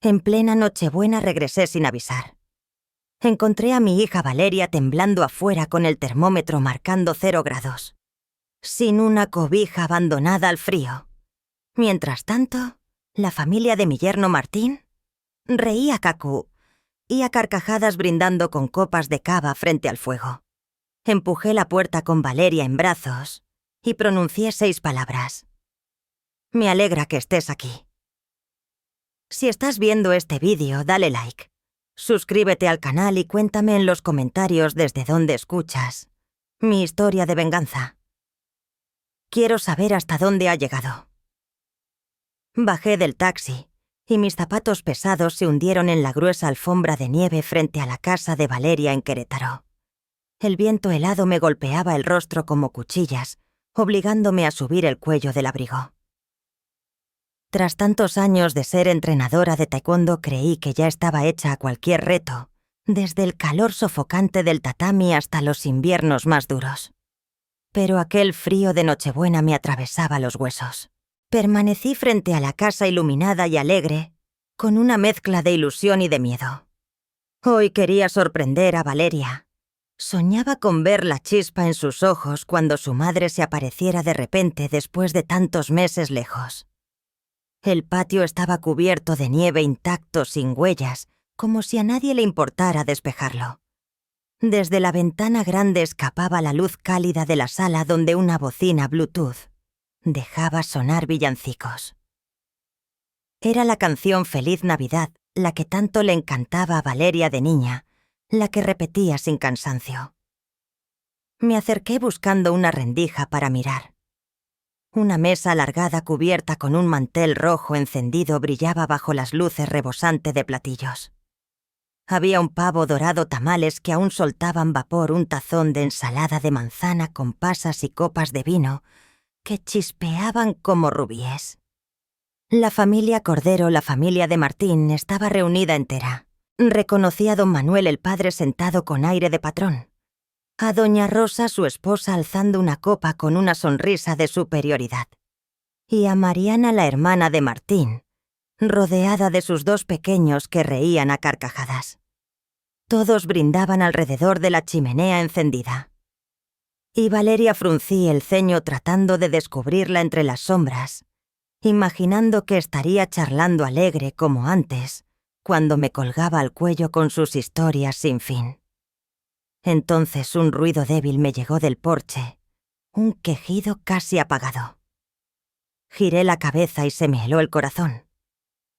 En plena Nochebuena regresé sin avisar. Encontré a mi hija Valeria temblando afuera con el termómetro marcando 0 grados, sin una cobija, abandonada al frío. Mientras tanto, la familia de mi yerno Martín reía a cacú y a carcajadas brindando con copas de cava frente al fuego. Empujé la puerta con Valeria en brazos y pronuncié 6 palabras. Me alegra que estés aquí. Si estás viendo este vídeo, dale like. Suscríbete al canal y cuéntame en los comentarios desde dónde escuchas mi historia de venganza. Quiero saber hasta dónde ha llegado. Bajé del taxi y mis zapatos pesados se hundieron en la gruesa alfombra de nieve frente a la casa de Valeria en Querétaro. El viento helado me golpeaba el rostro como cuchillas, obligándome a subir el cuello del abrigo. Tras tantos años de ser entrenadora de taekwondo, creí que ya estaba hecha a cualquier reto, desde el calor sofocante del tatami hasta los inviernos más duros. Pero aquel frío de Nochebuena me atravesaba los huesos. Permanecí frente a la casa iluminada y alegre, con una mezcla de ilusión y de miedo. Hoy quería sorprender a Valeria. Soñaba con ver la chispa en sus ojos cuando su madre se apareciera de repente después de tantos meses lejos. El patio estaba cubierto de nieve intacto, sin huellas, como si a nadie le importara despejarlo. Desde la ventana grande escapaba la luz cálida de la sala donde una bocina Bluetooth dejaba sonar villancicos. Era la canción Feliz Navidad, la que tanto le encantaba a Valeria de niña, la que repetía sin cansancio. Me acerqué buscando una rendija para mirar. Una mesa alargada cubierta con un mantel rojo encendido brillaba bajo las luces rebosante de platillos. Había un pavo dorado, tamales que aún soltaban vapor, un tazón de ensalada de manzana con pasas y copas de vino que chispeaban como rubíes. La familia Cordero, la familia de Martín, estaba reunida entera. Reconocí a don Manuel el padre sentado con aire de patrón. A doña Rosa, su esposa, alzando una copa con una sonrisa de superioridad. Y a Mariana, la hermana de Martín, rodeada de sus 2 pequeños que reían a carcajadas. Todos brindaban alrededor de la chimenea encendida. Y Valeria fruncí el ceño tratando de descubrirla entre las sombras, imaginando que estaría charlando alegre como antes, cuando me colgaba al cuello con sus historias sin fin. Entonces un ruido débil me llegó del porche, un quejido casi apagado. Giré la cabeza y se me heló el corazón.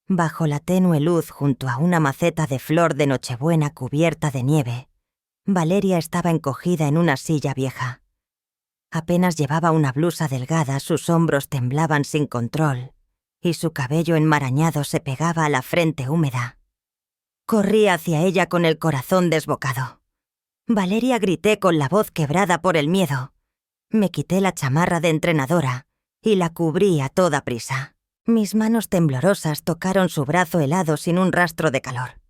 Bajo la tenue luz, junto a una maceta de flor de Nochebuena cubierta de nieve, Valeria estaba encogida en una silla vieja. Apenas llevaba una blusa delgada, sus hombros temblaban sin control, y su cabello enmarañado se pegaba a la frente húmeda. Corrí hacia ella con el corazón desbocado. Valeria, grité con la voz quebrada por el miedo. Me quité la chamarra de entrenadora y la cubrí a toda prisa. Mis manos temblorosas tocaron su brazo helado sin un rastro de calor.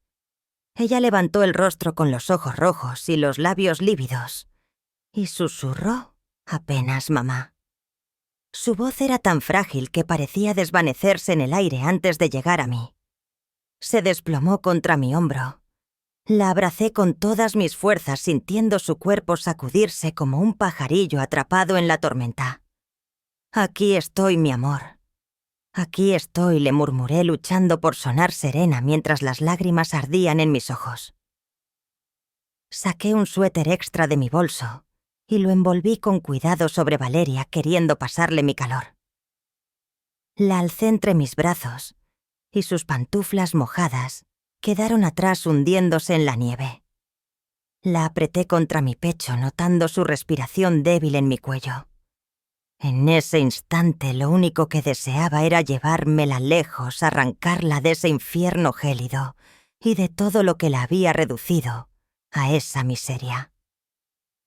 Ella levantó el rostro con los ojos rojos y los labios lívidos y susurró apenas mamá. Su voz era tan frágil que parecía desvanecerse en el aire antes de llegar a mí. Se desplomó contra mi hombro. La abracé con todas mis fuerzas, sintiendo su cuerpo sacudirse como un pajarillo atrapado en la tormenta. Aquí estoy, mi amor. Aquí estoy, le murmuré luchando por sonar serena mientras las lágrimas ardían en mis ojos. Saqué un suéter extra de mi bolso y lo envolví con cuidado sobre Valeria, queriendo pasarle mi calor. La alcé entre mis brazos y sus pantuflas mojadas quedaron atrás hundiéndose en la nieve. La apreté contra mi pecho, notando su respiración débil en mi cuello. En ese instante lo único que deseaba era llevármela lejos, arrancarla de ese infierno gélido y de todo lo que la había reducido a esa miseria.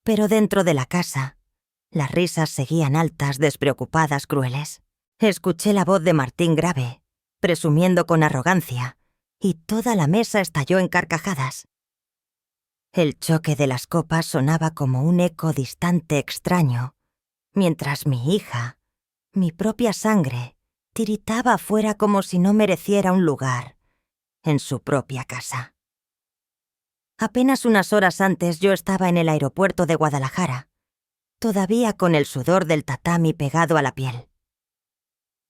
Pero dentro de la casa, las risas seguían altas, despreocupadas, crueles. Escuché la voz de Martín grave, presumiendo con arrogancia, y toda la mesa estalló en carcajadas. El choque de las copas sonaba como un eco distante extraño, mientras mi hija, mi propia sangre, tiritaba afuera como si no mereciera un lugar, en su propia casa. Apenas unas horas antes yo estaba en el aeropuerto de Guadalajara, todavía con el sudor del tatami pegado a la piel.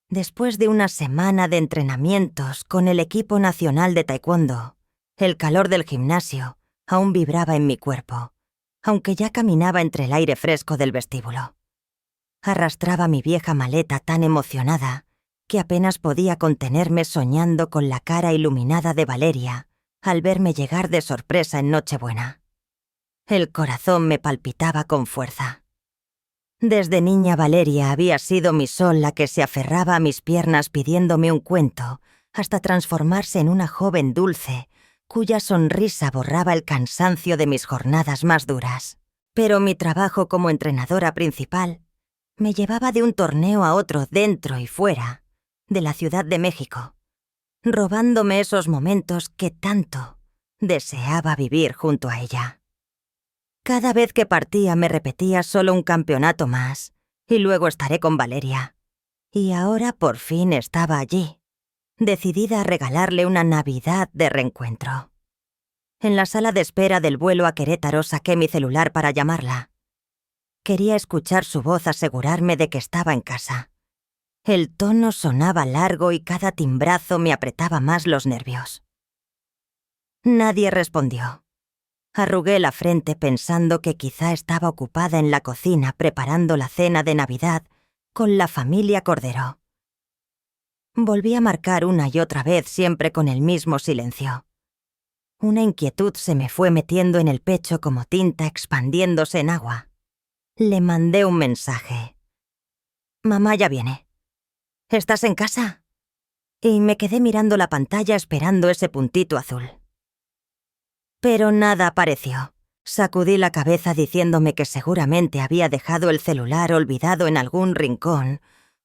Después de una semana de entrenamientos con el equipo nacional de taekwondo, el calor del gimnasio aún vibraba en mi cuerpo, aunque ya caminaba entre el aire fresco del vestíbulo. Arrastraba mi vieja maleta tan emocionada que apenas podía contenerme soñando con la cara iluminada de Valeria al verme llegar de sorpresa en Nochebuena. El corazón me palpitaba con fuerza. Desde niña Valeria había sido mi sol la que se aferraba a mis piernas pidiéndome un cuento, hasta transformarse en una joven dulce, cuya sonrisa borraba el cansancio de mis jornadas más duras. Pero mi trabajo como entrenadora principal me llevaba de un torneo a otro dentro y fuera de la Ciudad de México, robándome esos momentos que tanto deseaba vivir junto a ella. Cada vez que partía me repetía solo un campeonato más, y luego estaré con Valeria. Y ahora por fin estaba allí, decidida a regalarle una Navidad de reencuentro. En la sala de espera del vuelo a Querétaro saqué mi celular para llamarla. Quería escuchar su voz asegurarme de que estaba en casa. El tono sonaba largo y cada timbrazo me apretaba más los nervios. Nadie respondió. Arrugué la frente pensando que quizá estaba ocupada en la cocina preparando la cena de Navidad con la familia Cordero. Volví a marcar una y otra vez siempre con el mismo silencio. Una inquietud se me fue metiendo en el pecho como tinta expandiéndose en agua. Le mandé un mensaje. «Mamá ya viene. ¿Estás en casa?» Y me quedé mirando la pantalla esperando ese puntito azul. Pero nada apareció. Sacudí la cabeza diciéndome que seguramente había dejado el celular olvidado en algún rincón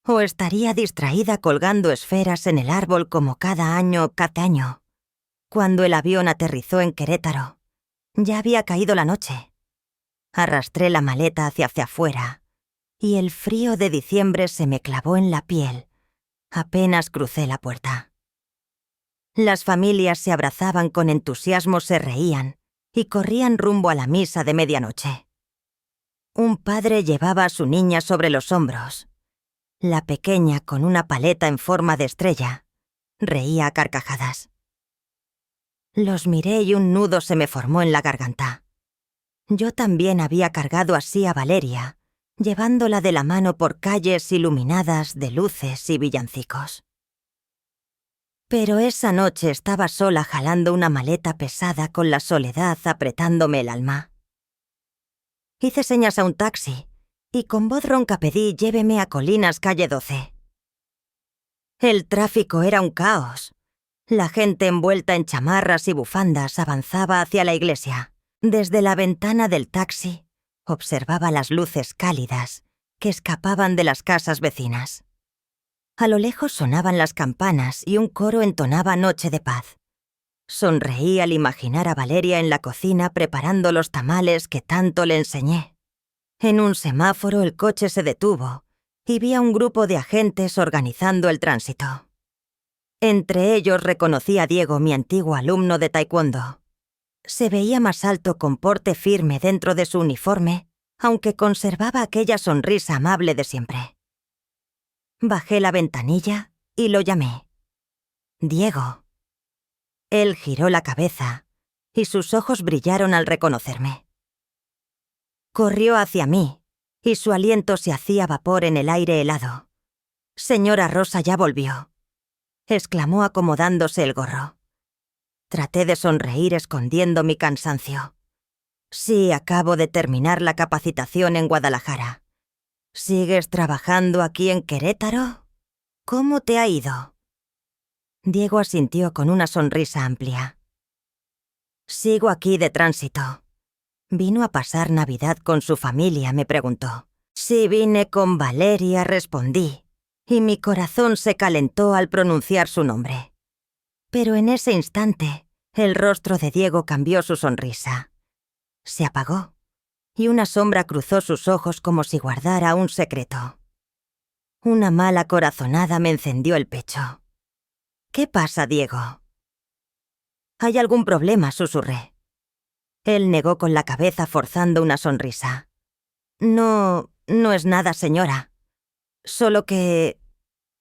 o estaría distraída colgando esferas en el árbol como cada año. Cuando el avión aterrizó en Querétaro, ya había caído la noche. Arrastré la maleta hacia afuera y el frío de diciembre se me clavó en la piel. Apenas crucé la puerta. Las familias se abrazaban con entusiasmo, se reían y corrían rumbo a la misa de medianoche. Un padre llevaba a su niña sobre los hombros. La pequeña, con una paleta en forma de estrella, reía a carcajadas. Los miré y un nudo se me formó en la garganta. Yo también había cargado así a Valeria, llevándola de la mano por calles iluminadas de luces y villancicos. Pero esa noche estaba sola jalando una maleta pesada con la soledad apretándome el alma. Hice señas a un taxi y con voz ronca pedí lléveme a Colinas, calle 12. El tráfico era un caos. La gente envuelta en chamarras y bufandas avanzaba hacia la iglesia. Desde la ventana del taxi observaba las luces cálidas que escapaban de las casas vecinas. A lo lejos sonaban las campanas y un coro entonaba Noche de Paz. Sonreí al imaginar a Valeria en la cocina preparando los tamales que tanto le enseñé. En un semáforo el coche se detuvo y vi a un grupo de agentes organizando el tránsito. Entre ellos reconocí a Diego, mi antiguo alumno de taekwondo. Se veía más alto con porte firme dentro de su uniforme, aunque conservaba aquella sonrisa amable de siempre. Bajé la ventanilla y lo llamé. «Diego». Él giró la cabeza y sus ojos brillaron al reconocerme. Corrió hacia mí y su aliento se hacía vapor en el aire helado. «Señora Rosa ya volvió», exclamó acomodándose el gorro. Traté de sonreír escondiendo mi cansancio. «Sí, acabo de terminar la capacitación en Guadalajara. ¿Sigues trabajando aquí en Querétaro? ¿Cómo te ha ido?» Diego asintió con una sonrisa amplia. «Sigo aquí de tránsito». «¿Vino a pasar Navidad con su familia?», me preguntó. «Sí, vine con Valeria», respondí, y mi corazón se calentó al pronunciar su nombre. Pero en ese instante, el rostro de Diego cambió su sonrisa. Se apagó, y una sombra cruzó sus ojos como si guardara un secreto. Una mala corazonada me encendió el pecho. «¿Qué pasa, Diego?». ¿Hay algún problema?, susurré. Él negó con la cabeza forzando una sonrisa. No es nada, señora. Solo que...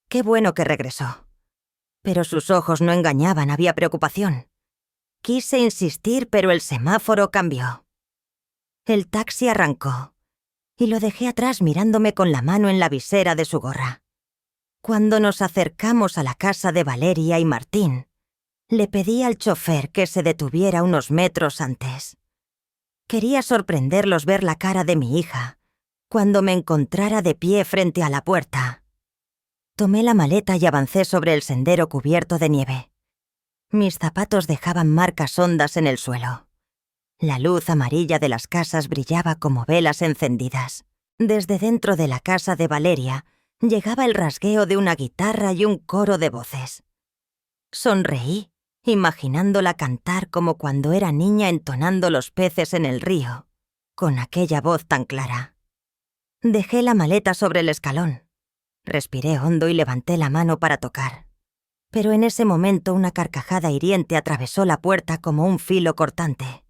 Qué bueno que regresó. Pero sus ojos no engañaban, había preocupación. Quise insistir, pero el semáforo cambió. El taxi arrancó, y lo dejé atrás mirándome con la mano en la visera de su gorra. Cuando nos acercamos a la casa de Valeria y Martín, le pedí al chofer que se detuviera unos metros antes. Quería sorprenderlos ver la cara de mi hija cuando me encontrara de pie frente a la puerta. Tomé la maleta y avancé sobre el sendero cubierto de nieve. Mis zapatos dejaban marcas hondas en el suelo. La luz amarilla de las casas brillaba como velas encendidas. Desde dentro de la casa de Valeria llegaba el rasgueo de una guitarra y un coro de voces. Sonreí, imaginándola cantar como cuando era niña entonando Los peces en el río, con aquella voz tan clara. Dejé la maleta sobre el escalón. Respiré hondo y levanté la mano para tocar. Pero en ese momento una carcajada hiriente atravesó la puerta como un filo cortante.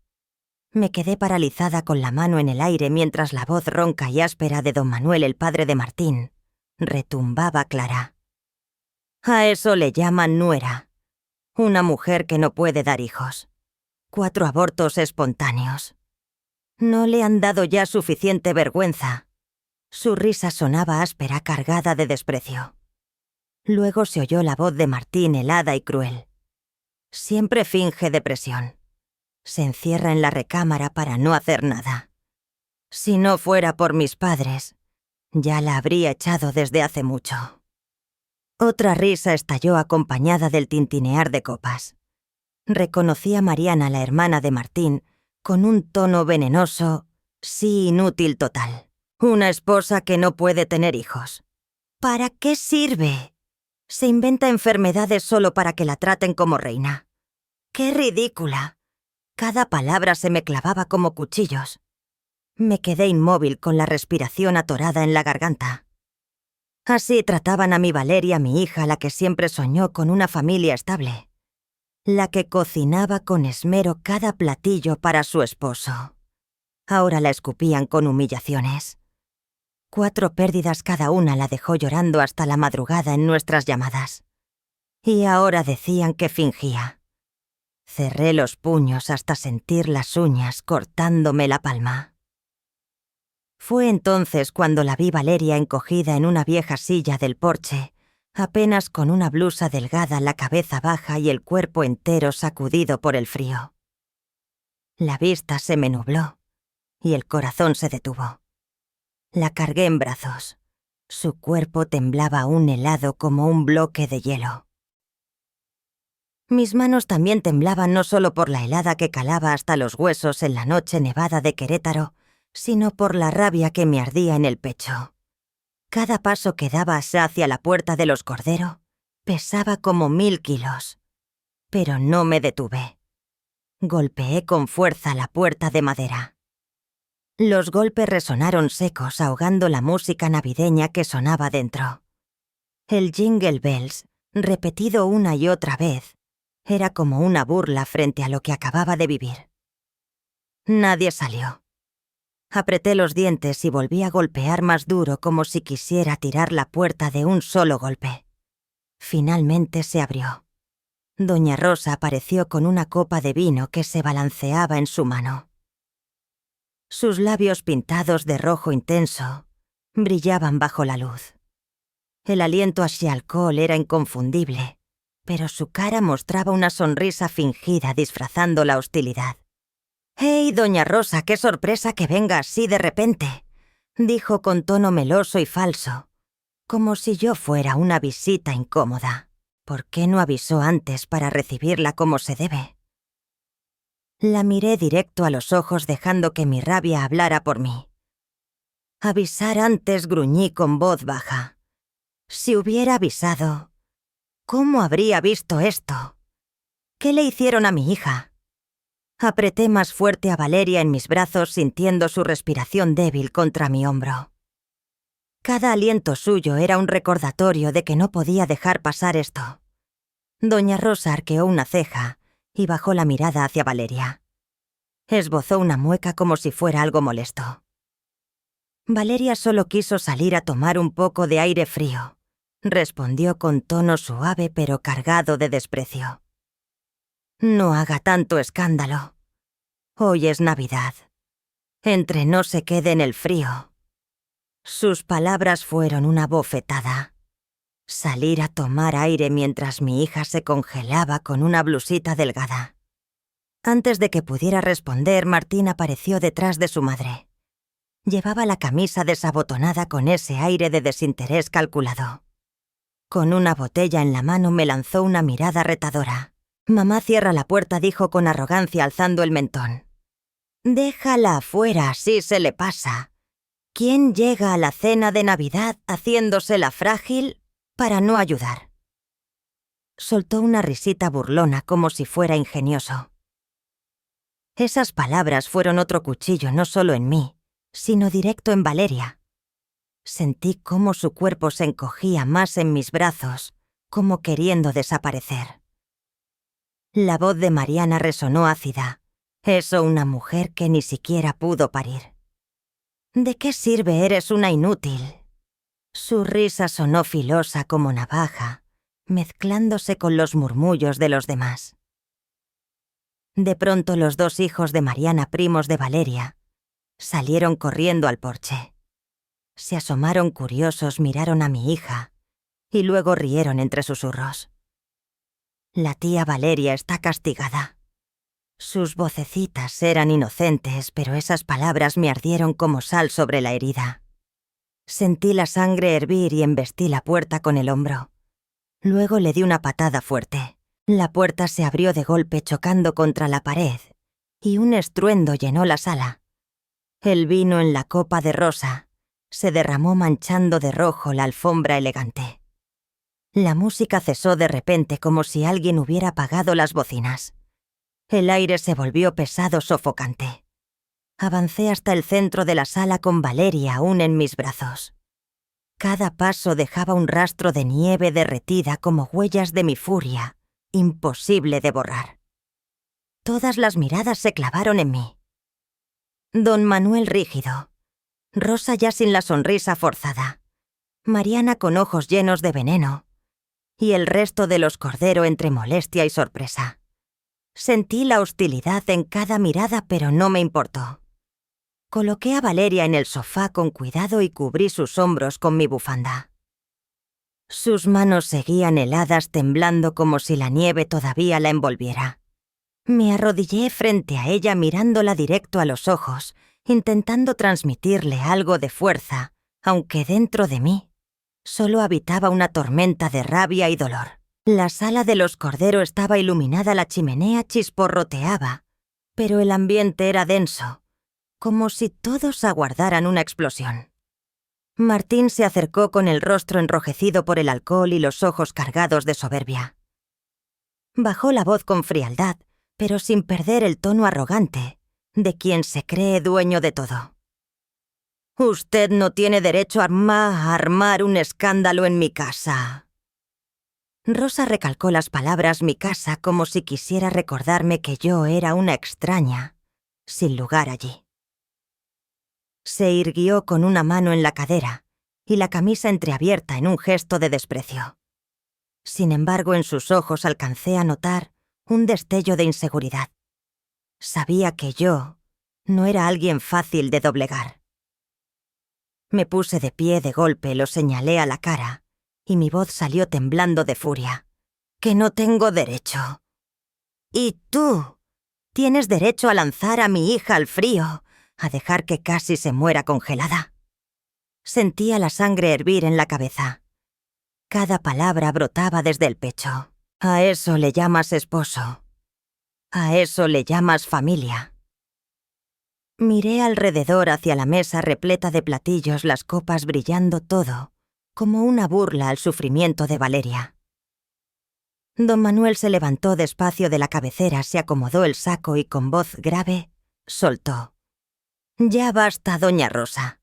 Me quedé paralizada con la mano en el aire mientras la voz ronca y áspera de don Manuel, el padre de Martín, retumbaba clara. A eso le llaman nuera. Una mujer que no puede dar hijos. 4 abortos espontáneos. ¿No le han dado ya suficiente vergüenza? Su risa sonaba áspera, cargada de desprecio. Luego se oyó la voz de Martín, helada y cruel. Siempre finge depresión. Se encierra en la recámara para no hacer nada. Si no fuera por mis padres, ya la habría echado desde hace mucho. Otra risa estalló acompañada del tintinear de copas. Reconocí a Mariana, la hermana de Martín, con un tono venenoso, sí inútil total. Una esposa que no puede tener hijos. ¿Para qué sirve? Se inventa enfermedades solo para que la traten como reina. ¡Qué ridícula! Cada palabra se me clavaba como cuchillos. Me quedé inmóvil con la respiración atorada en la garganta. Así trataban a mi Valeria, mi hija, la que siempre soñó con una familia estable. La que cocinaba con esmero cada platillo para su esposo. Ahora la escupían con humillaciones. 4 pérdidas cada una la dejó llorando hasta la madrugada en nuestras llamadas. Y ahora decían que fingía. Cerré los puños hasta sentir las uñas cortándome la palma. Fue entonces cuando la vi Valeria encogida en una vieja silla del porche, apenas con una blusa delgada, la cabeza baja y el cuerpo entero sacudido por el frío. La vista se me nubló y el corazón se detuvo. La cargué en brazos. Su cuerpo temblaba aún helado como un bloque de hielo. Mis manos también temblaban no solo por la helada que calaba hasta los huesos en la noche nevada de Querétaro, sino por la rabia que me ardía en el pecho. Cada paso que daba hacia la puerta de los Cordero pesaba como 1000 kilos. Pero no me detuve. Golpeé con fuerza la puerta de madera. Los golpes resonaron secos, ahogando la música navideña que sonaba dentro. El Jingle Bells, repetido una y otra vez, era como una burla frente a lo que acababa de vivir. Nadie salió. Apreté los dientes y volví a golpear más duro como si quisiera tirar la puerta de un solo golpe. Finalmente se abrió. Doña Rosa apareció con una copa de vino que se balanceaba en su mano. Sus labios pintados de rojo intenso brillaban bajo la luz. El aliento hacia alcohol era inconfundible, pero su cara mostraba una sonrisa fingida disfrazando la hostilidad. «¡Hey, doña Rosa, qué sorpresa que venga así de repente!», dijo con tono meloso y falso, como si yo fuera una visita incómoda. ¿Por qué no avisó antes para recibirla como se debe? La miré directo a los ojos dejando que mi rabia hablara por mí. Avisar antes, gruñí con voz baja. Si hubiera avisado, ¿cómo habría visto esto? ¿Qué le hicieron a mi hija? Apreté más fuerte a Valeria en mis brazos sintiendo su respiración débil contra mi hombro. Cada aliento suyo era un recordatorio de que no podía dejar pasar esto. Doña Rosa arqueó una ceja y bajó la mirada hacia Valeria. Esbozó una mueca como si fuera algo molesto. Valeria solo quiso salir a tomar un poco de aire frío, respondió con tono suave pero cargado de desprecio. No haga tanto escándalo. Hoy es Navidad. Entre no se quede en el frío. Sus palabras fueron una bofetada. Salir a tomar aire mientras mi hija se congelaba con una blusita delgada. Antes de que pudiera responder, Martín apareció detrás de su madre. Llevaba la camisa desabotonada con ese aire de desinterés calculado. Con una botella en la mano me lanzó una mirada retadora. «Mamá, cierra la puerta», dijo con arrogancia alzando el mentón. «Déjala afuera, así se le pasa. ¿Quién llega a la cena de Navidad haciéndosela frágil para no ayudar?» Soltó una risita burlona como si fuera ingenioso. Esas palabras fueron otro cuchillo no solo en mí, sino directo en Valeria. Sentí cómo su cuerpo se encogía más en mis brazos, como queriendo desaparecer. La voz de Mariana resonó ácida. Eso una mujer que ni siquiera pudo parir. ¿De qué sirve? Eres una inútil. Su risa sonó filosa como navaja, mezclándose con los murmullos de los demás. De pronto los dos hijos de Mariana, primos de Valeria, salieron corriendo al porche. Se asomaron curiosos, miraron a mi hija y luego rieron entre susurros. La tía Valeria está castigada. Sus vocecitas eran inocentes, pero esas palabras me ardieron como sal sobre la herida. Sentí la sangre hervir y embestí la puerta con el hombro. Luego le di una patada fuerte. La puerta se abrió de golpe chocando contra la pared y un estruendo llenó la sala. El vino en la copa de Rosa se derramó manchando de rojo la alfombra elegante. La música cesó de repente como si alguien hubiera apagado las bocinas. El aire se volvió pesado, sofocante. Avancé hasta el centro de la sala con Valeria aún en mis brazos. Cada paso dejaba un rastro de nieve derretida como huellas de mi furia, imposible de borrar. Todas las miradas se clavaron en mí. Don Manuel rígido, Rosa ya sin la sonrisa forzada, Mariana con ojos llenos de veneno, y el resto de los Cordero entre molestia y sorpresa. Sentí la hostilidad en cada mirada, pero no me importó. Coloqué a Valeria en el sofá con cuidado y cubrí sus hombros con mi bufanda. Sus manos seguían heladas, temblando como si la nieve todavía la envolviera. Me arrodillé frente a ella mirándola directo a los ojos, intentando transmitirle algo de fuerza, aunque dentro de mí solo habitaba una tormenta de rabia y dolor. La sala de los Cordero estaba iluminada, la chimenea chisporroteaba, pero el ambiente era denso, como si todos aguardaran una explosión. Martín se acercó con el rostro enrojecido por el alcohol y los ojos cargados de soberbia. Bajó la voz con frialdad, pero sin perder el tono arrogante de quien se cree dueño de todo. «Usted no tiene derecho a armar un escándalo en mi casa». Rosa recalcó las palabras «mi casa» como si quisiera recordarme que yo era una extraña, sin lugar allí. Se irguió con una mano en la cadera y la camisa entreabierta en un gesto de desprecio. Sin embargo, en sus ojos alcancé a notar un destello de inseguridad. Sabía que yo no era alguien fácil de doblegar. Me puse de pie de golpe, lo señalé a la cara, y mi voz salió temblando de furia. «Que no tengo derecho». «¿Y tú? ¿Tienes derecho a lanzar a mi hija al frío, a dejar que casi se muera congelada?» Sentía la sangre hervir en la cabeza. Cada palabra brotaba desde el pecho. «¿A eso le llamas esposo? ¿A eso le llamas familia?» Miré alrededor hacia la mesa repleta de platillos, las copas brillando, todo como una burla al sufrimiento de Valeria. Don Manuel se levantó despacio de la cabecera, se acomodó el saco y con voz grave soltó: «Ya basta, doña Rosa.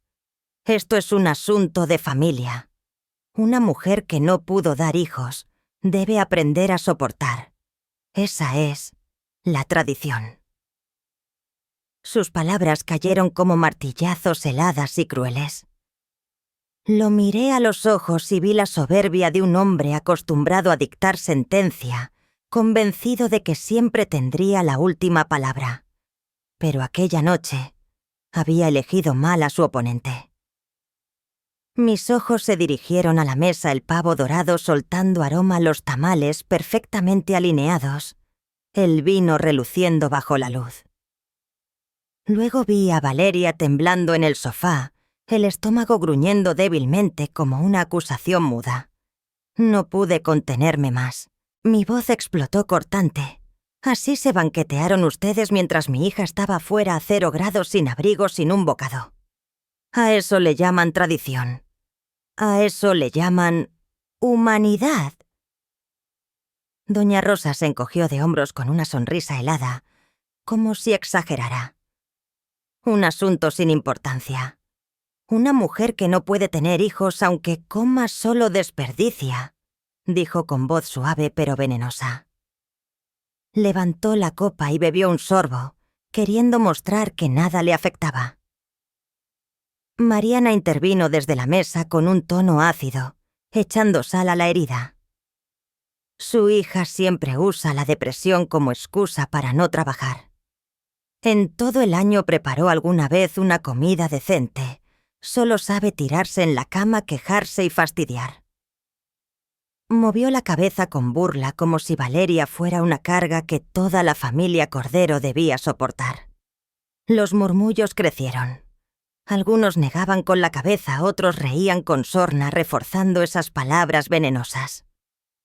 Esto es un asunto de familia. Una mujer que no pudo dar hijos debe aprender a soportar. Esa es la tradición. Sus palabras cayeron como martillazos heladas y crueles. Lo miré a los ojos y vi la soberbia de un hombre acostumbrado a dictar sentencia, convencido de que siempre tendría la última palabra. Pero aquella noche había elegido mal a su oponente. Mis ojos se dirigieron a la mesa, el pavo dorado soltando aroma a los tamales perfectamente alineados, el vino reluciendo bajo la luz. Luego vi a Valeria temblando en el sofá, el estómago gruñendo débilmente como una acusación muda. No pude contenerme más. Mi voz explotó cortante. Así se banquetearon ustedes mientras mi hija estaba fuera a 0 grados sin abrigo, sin un bocado. A eso le llaman tradición. A eso le llaman humanidad. Doña Rosa se encogió de hombros con una sonrisa helada, como si exagerara. Un asunto sin importancia. Una mujer que no puede tener hijos aunque coma solo desperdicia, dijo con voz suave pero venenosa. Levantó la copa y bebió un sorbo, queriendo mostrar que nada le afectaba. Mariana intervino desde la mesa con un tono ácido, echando sal a la herida. Su hija siempre usa la depresión como excusa para no trabajar. En todo el año preparó alguna vez una comida decente. Solo sabe tirarse en la cama, quejarse y fastidiar. Movió la cabeza con burla como si Valeria fuera una carga que toda la familia Cordero debía soportar. Los murmullos crecieron. Algunos negaban con la cabeza, otros reían con sorna, reforzando esas palabras venenosas.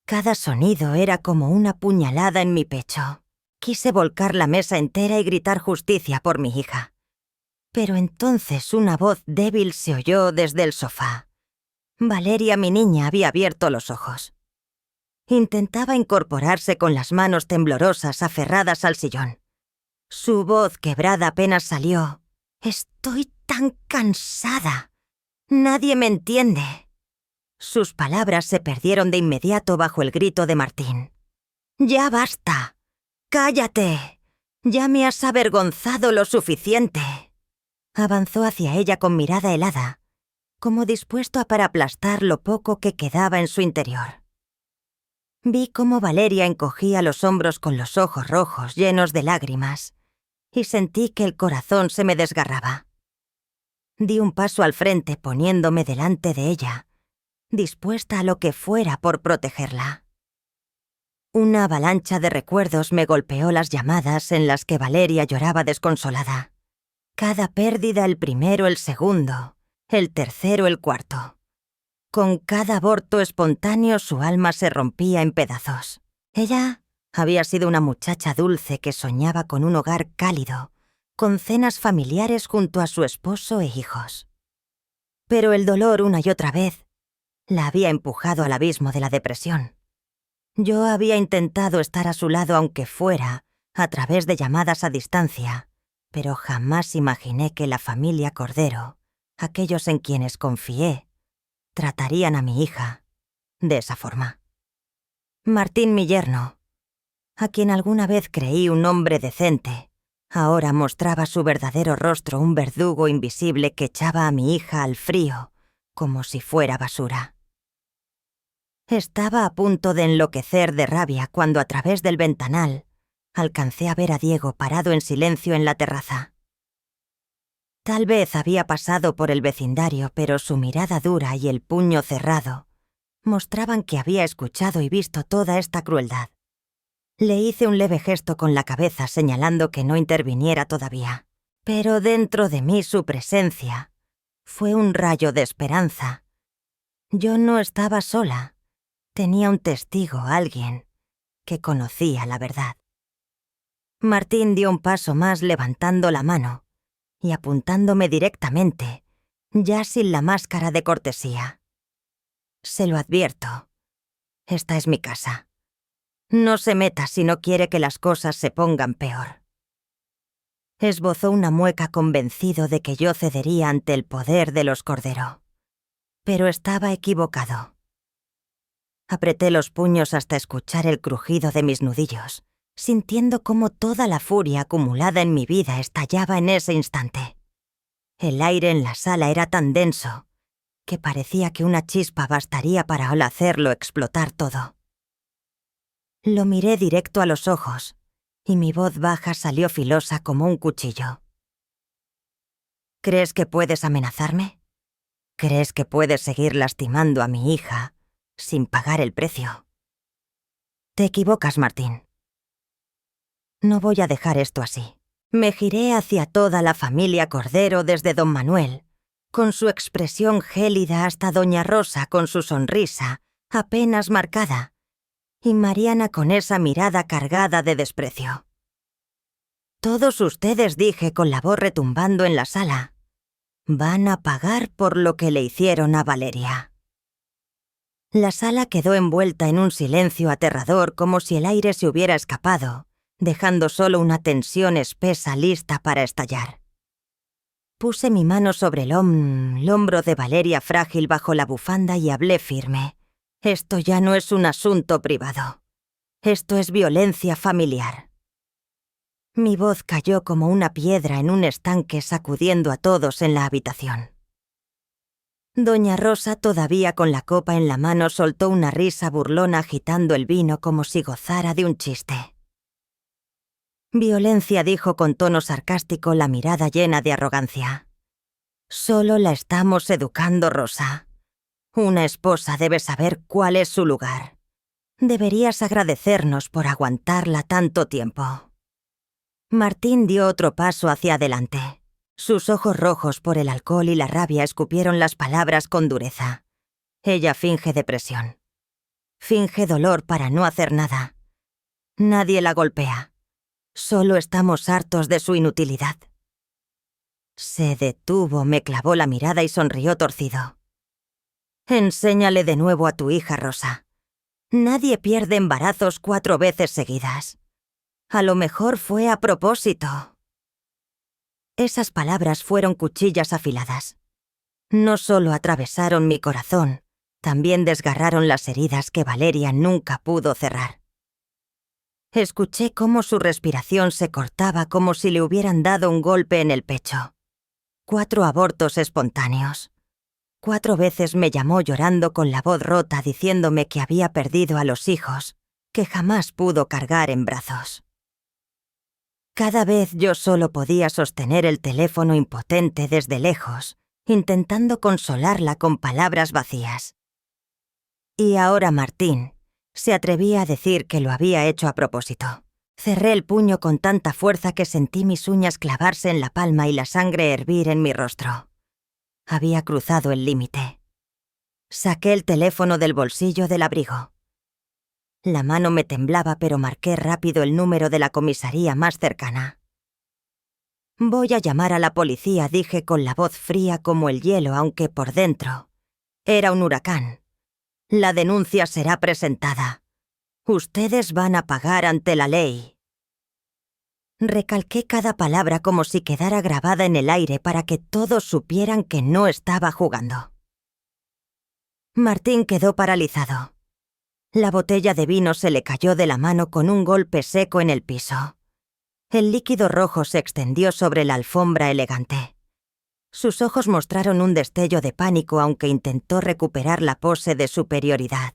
Cada sonido era como una puñalada en mi pecho. Quise volcar la mesa entera y gritar justicia por mi hija. Pero entonces una voz débil se oyó desde el sofá. Valeria, mi niña, había abierto los ojos. Intentaba incorporarse con las manos temblorosas aferradas al sillón. Su voz quebrada apenas salió. «Estoy tan cansada. Nadie me entiende». Sus palabras se perdieron de inmediato bajo el grito de Martín. «Ya basta. ¡Cállate! Ya me has avergonzado lo suficiente». Avanzó hacia ella con mirada helada, como dispuesto a para aplastar lo poco que quedaba en su interior. Vi cómo Valeria encogía los hombros con los ojos rojos llenos de lágrimas, y sentí que el corazón se me desgarraba. Di un paso al frente poniéndome delante de ella, dispuesta a lo que fuera por protegerla. Una avalancha de recuerdos me golpeó las llamadas en las que Valeria lloraba desconsolada. Cada pérdida, el primero, el segundo, el tercero, el cuarto. Con cada aborto espontáneo su alma se rompía en pedazos. Ella había sido una muchacha dulce que soñaba con un hogar cálido, con cenas familiares junto a su esposo e hijos. Pero el dolor una y otra vez la había empujado al abismo de la depresión. Yo había intentado estar a su lado aunque fuera a través de llamadas a distancia, pero jamás imaginé que la familia Cordero, aquellos en quienes confié, tratarían a mi hija de esa forma. Martín, mi yerno, a quien alguna vez creí un hombre decente, ahora mostraba su verdadero rostro, un verdugo invisible que echaba a mi hija al frío, como si fuera basura. Estaba a punto de enloquecer de rabia cuando a través del ventanal alcancé a ver a Diego parado en silencio en la terraza. Tal vez había pasado por el vecindario, pero su mirada dura y el puño cerrado mostraban que había escuchado y visto toda esta crueldad. Le hice un leve gesto con la cabeza señalando que no interviniera todavía, pero dentro de mí su presencia fue un rayo de esperanza. Yo no estaba sola. Tenía un testigo, alguien que conocía la verdad. Martín dio un paso más levantando la mano y apuntándome directamente, ya sin la máscara de cortesía. Se lo advierto. Esta es mi casa. No se meta si no quiere que las cosas se pongan peor. Esbozó una mueca convencido de que yo cedería ante el poder de los Cordero. Pero estaba equivocado. Apreté los puños hasta escuchar el crujido de mis nudillos, sintiendo cómo toda la furia acumulada en mi vida estallaba en ese instante. El aire en la sala era tan denso que parecía que una chispa bastaría para hacerlo explotar todo. Lo miré directo a los ojos y mi voz baja salió filosa como un cuchillo. ¿Crees que puedes amenazarme? ¿Crees que puedes seguir lastimando a mi hija sin pagar el precio? Te equivocas, Martín. No voy a dejar esto así. Me giré hacia toda la familia Cordero, desde don Manuel, con su expresión gélida, hasta doña Rosa con su sonrisa apenas marcada, y Mariana con esa mirada cargada de desprecio. Todos ustedes, dije con la voz retumbando en la sala, van a pagar por lo que le hicieron a Valeria. La sala quedó envuelta en un silencio aterrador, como si el aire se hubiera escapado, dejando solo una tensión espesa lista para estallar. Puse mi mano sobre el hombro de Valeria frágil bajo la bufanda y hablé firme. Esto ya no es un asunto privado. Esto es violencia familiar. Mi voz cayó como una piedra en un estanque, sacudiendo a todos en la habitación. Doña Rosa, todavía con la copa en la mano, soltó una risa burlona agitando el vino como si gozara de un chiste. Violencia, dijo con tono sarcástico, la mirada llena de arrogancia. Solo la estamos educando, Rosa. Una esposa debe saber cuál es su lugar. Deberías agradecernos por aguantarla tanto tiempo. Martín dio otro paso hacia adelante. Sus ojos rojos por el alcohol y la rabia escupieron las palabras con dureza. Ella finge depresión. Finge dolor para no hacer nada. Nadie la golpea. Solo estamos hartos de su inutilidad. Se detuvo, me clavó la mirada y sonrió torcido. Enséñale de nuevo a tu hija, Rosa. Nadie pierde embarazos 4 veces seguidas. A lo mejor fue a propósito. Esas palabras fueron cuchillas afiladas. No solo atravesaron mi corazón, también desgarraron las heridas que Valeria nunca pudo cerrar. Escuché cómo su respiración se cortaba como si le hubieran dado un golpe en el pecho. 4 abortos espontáneos. 4 veces me llamó llorando con la voz rota, diciéndome que había perdido a los hijos, que jamás pudo cargar en brazos. Cada vez yo solo podía sostener el teléfono impotente desde lejos, intentando consolarla con palabras vacías. Y ahora Martín se atrevía a decir que lo había hecho a propósito. Cerré el puño con tanta fuerza que sentí mis uñas clavarse en la palma y la sangre hervir en mi rostro. Había cruzado el límite. Saqué el teléfono del bolsillo del abrigo. La mano me temblaba, pero marqué rápido el número de la comisaría más cercana. Voy a llamar a la policía, dije con la voz fría como el hielo, aunque por dentro era un huracán. La denuncia será presentada. Ustedes van a pagar ante la ley. Recalqué cada palabra como si quedara grabada en el aire para que todos supieran que no estaba jugando. Martín quedó paralizado. La botella de vino se le cayó de la mano con un golpe seco en el piso. El líquido rojo se extendió sobre la alfombra elegante. Sus ojos mostraron un destello de pánico, aunque intentó recuperar la pose de superioridad.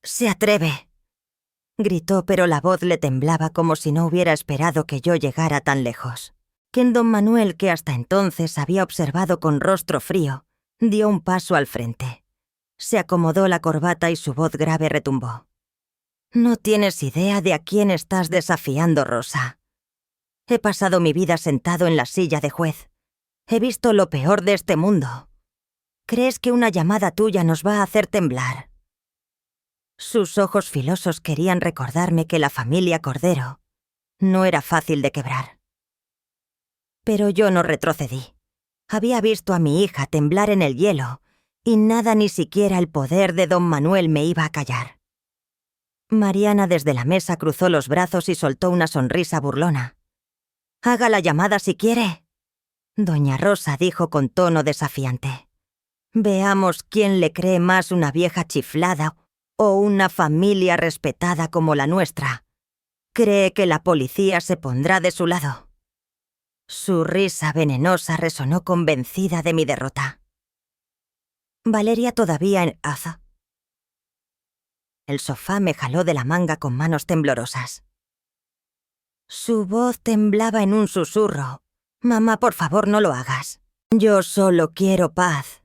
«¡Se atreve!», gritó, pero la voz le temblaba como si no hubiera esperado que yo llegara tan lejos. Que don Manuel, que hasta entonces había observado con rostro frío, dio un paso al frente. Se acomodó la corbata y su voz grave retumbó. «No tienes idea de a quién estás desafiando, Rosa. He pasado mi vida sentado en la silla de juez. He visto lo peor de este mundo. ¿Crees que una llamada tuya nos va a hacer temblar?» Sus ojos filosos querían recordarme que la familia Cordero no era fácil de quebrar. Pero yo no retrocedí. Había visto a mi hija temblar en el hielo, y nada, ni siquiera el poder de don Manuel, me iba a callar. Mariana desde la mesa cruzó los brazos y soltó una sonrisa burlona. «Haga la llamada si quiere», doña Rosa dijo con tono desafiante. «Veamos quién le cree más, una vieja chiflada ¿O una familia respetada como la nuestra cree que la policía se pondrá de su lado? Su risa venenosa resonó convencida de mi derrota. Valeria todavía en Aza. El sofá me jaló de la manga con manos temblorosas. Su voz temblaba en un susurro. Mamá, por favor, no lo hagas. Yo solo quiero paz.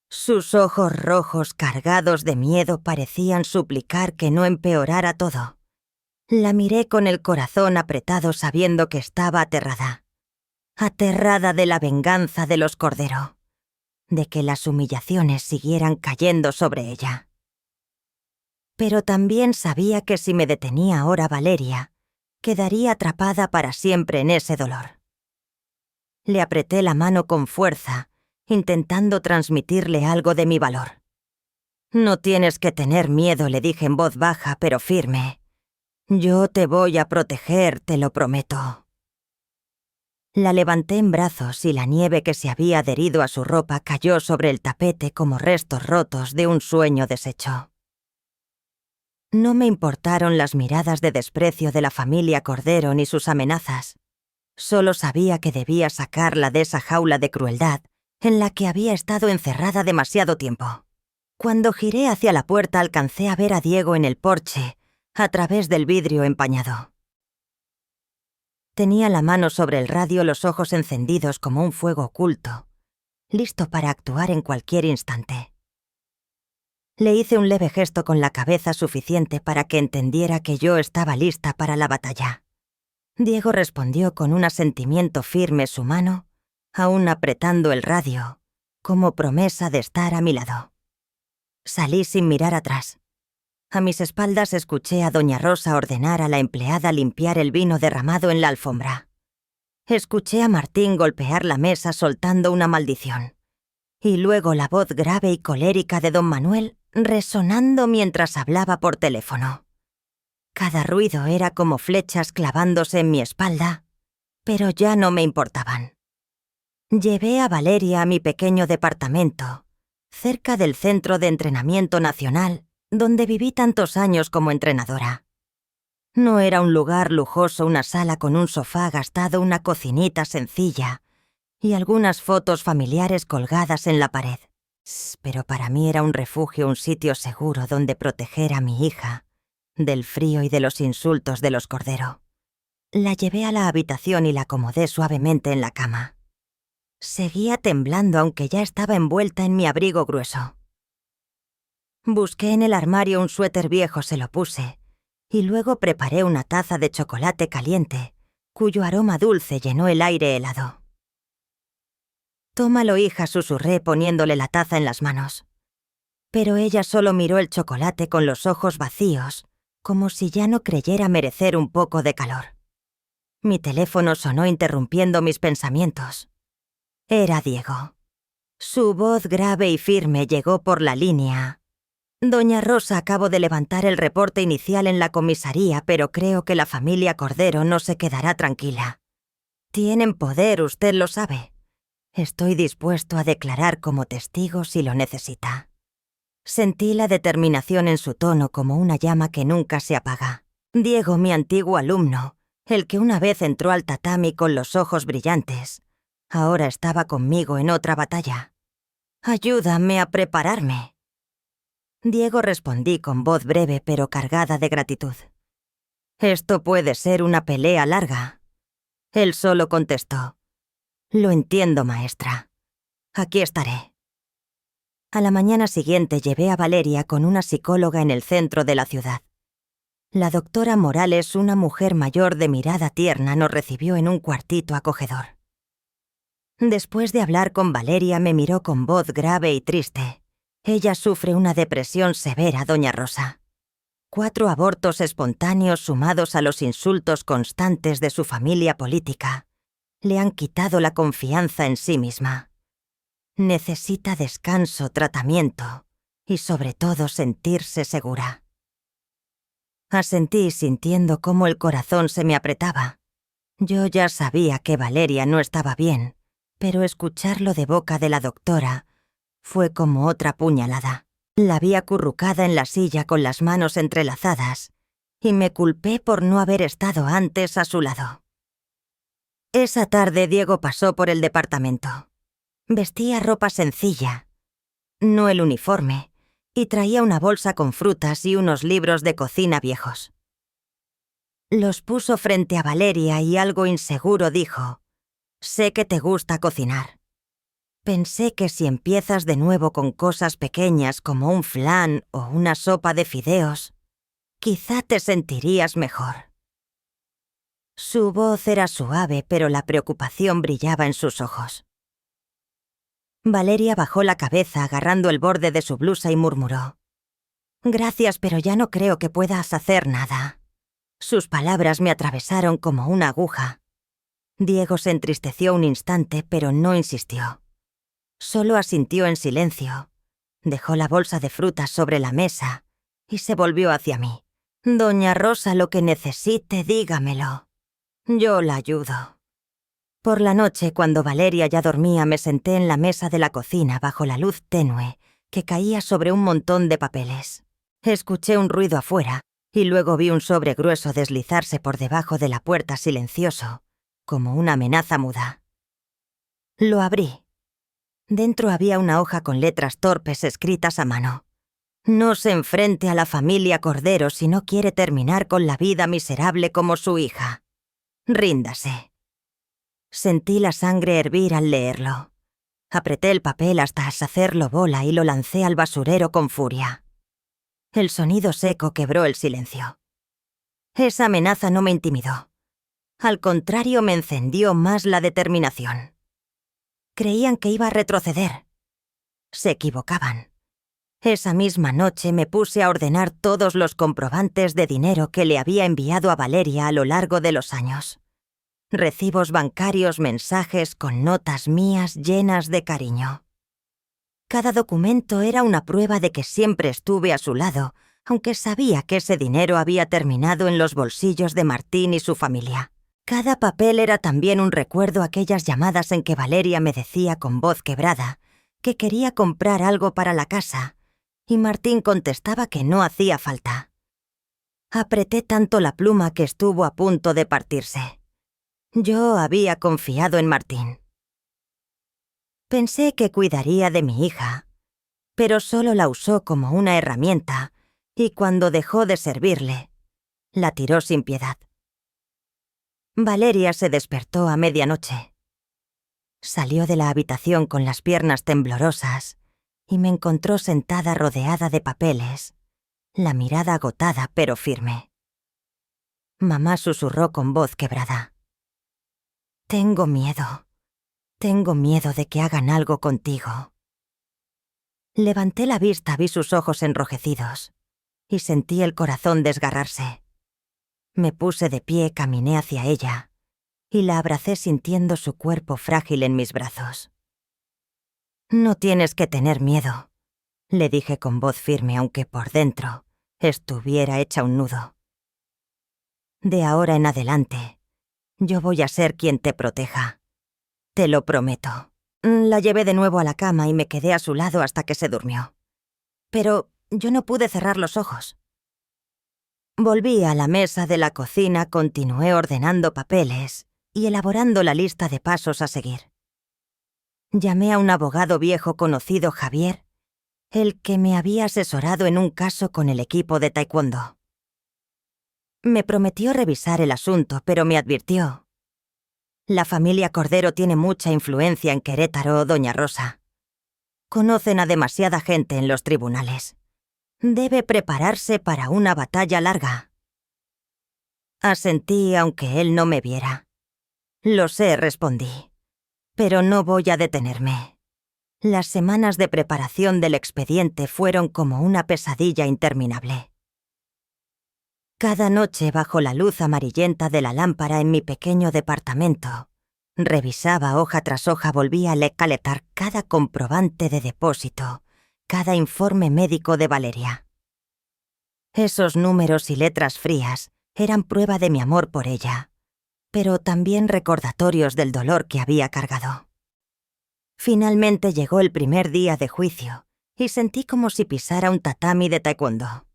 Sus ojos rojos cargados de miedo parecían suplicar que no empeorara todo. La miré con el corazón apretado sabiendo que estaba aterrada. Aterrada de la venganza de los Cordero. De que las humillaciones siguieran cayendo sobre ella. Pero también sabía que si me detenía ahora Valeria, quedaría atrapada para siempre en ese dolor. Le apreté la mano con fuerza, intentando transmitirle algo de mi valor. No tienes que tener miedo, le dije en voz baja pero firme. Yo te voy a proteger, te lo prometo. La levanté en brazos y la nieve que se había adherido a su ropa cayó sobre el tapete como restos rotos de un sueño deshecho. No me importaron las miradas de desprecio de la familia Cordero ni sus amenazas. Solo sabía que debía sacarla de esa jaula de crueldad en la que había estado encerrada demasiado tiempo. Cuando giré hacia la puerta alcancé a ver a Diego en el porche, a través del vidrio empañado. Tenía la mano sobre el radio, los ojos encendidos como un fuego oculto, listo para actuar en cualquier instante. Le hice un leve gesto con la cabeza suficiente para que entendiera que yo estaba lista para la batalla. Diego respondió con un asentimiento firme, su mano, aún apretando el radio, como promesa de estar a mi lado. Salí sin mirar atrás. A mis espaldas escuché a doña Rosa ordenar a la empleada limpiar el vino derramado en la alfombra. Escuché a Martín golpear la mesa soltando una maldición. Y luego la voz grave y colérica de don Manuel resonando mientras hablaba por teléfono. Cada ruido era como flechas clavándose en mi espalda, pero ya no me importaban. Llevé a Valeria a mi pequeño departamento, cerca del Centro de Entrenamiento Nacional, donde viví tantos años como entrenadora. No era un lugar lujoso, una sala con un sofá gastado, una cocinita sencilla y algunas fotos familiares colgadas en la pared. Pero para mí era un refugio, un sitio seguro donde proteger a mi hija del frío y de los insultos de los Cordero. La llevé a la habitación y la acomodé suavemente en la cama. Seguía temblando aunque ya estaba envuelta en mi abrigo grueso. Busqué en el armario un suéter viejo, se lo puse, y luego preparé una taza de chocolate caliente, cuyo aroma dulce llenó el aire helado. «Tómalo, hija», susurré poniéndole la taza en las manos. Pero ella solo miró el chocolate con los ojos vacíos, como si ya no creyera merecer un poco de calor. Mi teléfono sonó interrumpiendo mis pensamientos. Era Diego. Su voz grave y firme llegó por la línea. «Doña Rosa, acabo de levantar el reporte inicial en la comisaría, pero creo que la familia Cordero no se quedará tranquila. Tienen poder, usted lo sabe. Estoy dispuesto a declarar como testigo si lo necesita». Sentí la determinación en su tono como una llama que nunca se apaga. Diego, mi antiguo alumno, el que una vez entró al tatami con los ojos brillantes, ahora estaba conmigo en otra batalla. «Ayúdame a prepararme». Diego, respondí con voz breve pero cargada de gratitud. «Esto puede ser una pelea larga». Él solo contestó: «Lo entiendo, maestra. Aquí estaré». A la mañana siguiente llevé a Valeria con una psicóloga en el centro de la ciudad. La doctora Morales, una mujer mayor de mirada tierna, nos recibió en un cuartito acogedor. Después de hablar con Valeria, me miró con voz grave y triste. «Ella sufre una depresión severa, doña Rosa. 4 abortos espontáneos sumados a los insultos constantes de su familia política le han quitado la confianza en sí misma. Necesita descanso, tratamiento y sobre todo sentirse segura». Asentí sintiendo cómo el corazón se me apretaba. Yo ya sabía que Valeria no estaba bien, pero escucharlo de boca de la doctora fue como otra puñalada. La vi acurrucada en la silla con las manos entrelazadas y me culpé por no haber estado antes a su lado. Esa tarde Diego pasó por el departamento. Vestía ropa sencilla, no el uniforme, y traía una bolsa con frutas y unos libros de cocina viejos. Los puso frente a Valeria y algo inseguro dijo: «Sé que te gusta cocinar». Pensé que si empiezas de nuevo con cosas pequeñas como un flan o una sopa de fideos, quizá te sentirías mejor. Su voz era suave, pero la preocupación brillaba en sus ojos. Valeria bajó la cabeza agarrando el borde de su blusa y murmuró: «Gracias, pero ya no creo que puedas hacer nada». Sus palabras me atravesaron como una aguja. Diego se entristeció un instante, pero no insistió. Solo asintió en silencio. Dejó la bolsa de frutas sobre la mesa y se volvió hacia mí. «Doña Rosa, lo que necesite, dígamelo. Yo la ayudo». Por la noche, cuando Valeria ya dormía, me senté en la mesa de la cocina bajo la luz tenue que caía sobre un montón de papeles. Escuché un ruido afuera y luego vi un sobre grueso deslizarse por debajo de la puerta silencioso, como una amenaza muda. Lo abrí. Dentro había una hoja con letras torpes escritas a mano. «No se enfrente a la familia Cordero si no quiere terminar con la vida miserable como su hija. Ríndase». Sentí la sangre hervir al leerlo. Apreté el papel hasta hacerlo bola y lo lancé al basurero con furia. El sonido seco quebró el silencio. Esa amenaza no me intimidó. Al contrario, me encendió más la determinación. Creían que iba a retroceder. Se equivocaban. Esa misma noche me puse a ordenar todos los comprobantes de dinero que le había enviado a Valeria a lo largo de los años. Recibos bancarios, mensajes con notas mías llenas de cariño. Cada documento era una prueba de que siempre estuve a su lado, aunque sabía que ese dinero había terminado en los bolsillos de Martín y su familia. Cada papel era también un recuerdo a aquellas llamadas en que Valeria me decía con voz quebrada que quería comprar algo para la casa, y Martín contestaba que no hacía falta. Apreté tanto la pluma que estuvo a punto de partirse. Yo había confiado en Martín. Pensé que cuidaría de mi hija, pero solo la usó como una herramienta, y cuando dejó de servirle, la tiró sin piedad. Valeria se despertó a medianoche. Salió de la habitación con las piernas temblorosas y me encontró sentada rodeada de papeles, la mirada agotada pero firme. Mamá susurró con voz quebrada: «Tengo miedo de que hagan algo contigo». Levanté la vista, vi sus ojos enrojecidos y sentí el corazón desgarrarse. Me puse de pie, caminé hacia ella y la abracé sintiendo su cuerpo frágil en mis brazos. «No tienes que tener miedo», le dije con voz firme, aunque por dentro estuviera hecha un nudo. «De ahora en adelante, yo voy a ser quien te proteja. Te lo prometo». La llevé de nuevo a la cama y me quedé a su lado hasta que se durmió. Pero yo no pude cerrar los ojos. Volví a la mesa de la cocina, continué ordenando papeles y elaborando la lista de pasos a seguir. Llamé a un abogado viejo conocido, Javier, el que me había asesorado en un caso con el equipo de taekwondo. Me prometió revisar el asunto, pero me advirtió: «La familia Cordero tiene mucha influencia en Querétaro, doña Rosa. Conocen a demasiada gente en los tribunales. Debe prepararse para una batalla larga». Asentí aunque él no me viera. «Lo sé», respondí, «pero no voy a detenerme». Las semanas de preparación del expediente fueron como una pesadilla interminable. Cada noche, bajo la luz amarillenta de la lámpara en mi pequeño departamento, revisaba hoja tras hoja, volvía a lecaletar cada comprobante de depósito, cada informe médico de Valeria. Esos números y letras frías eran prueba de mi amor por ella, pero también recordatorios del dolor que había cargado. Finalmente llegó el primer día de juicio, y sentí como si pisara un tatami de taekwondo.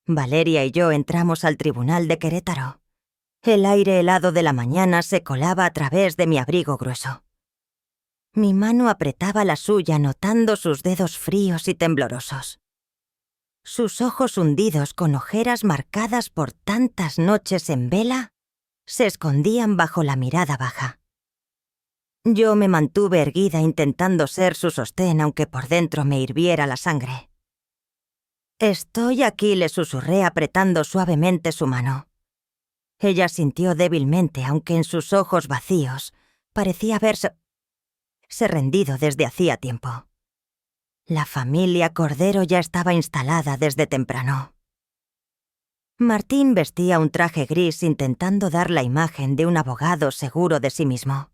Valeria y yo entramos al tribunal de Querétaro. El aire helado de la mañana se colaba a través de mi abrigo grueso. Mi mano apretaba la suya notando sus dedos fríos y temblorosos. Sus ojos hundidos con ojeras marcadas por tantas noches en vela se escondían bajo la mirada baja. Yo me mantuve erguida intentando ser su sostén aunque por dentro me hirviera la sangre. «Estoy aquí», le susurré apretando suavemente su mano. Ella sintió débilmente, aunque en sus ojos vacíos parecía haberse rendido desde hacía tiempo. La familia Cordero ya estaba instalada desde temprano. Martín vestía un traje gris intentando dar la imagen de un abogado seguro de sí mismo.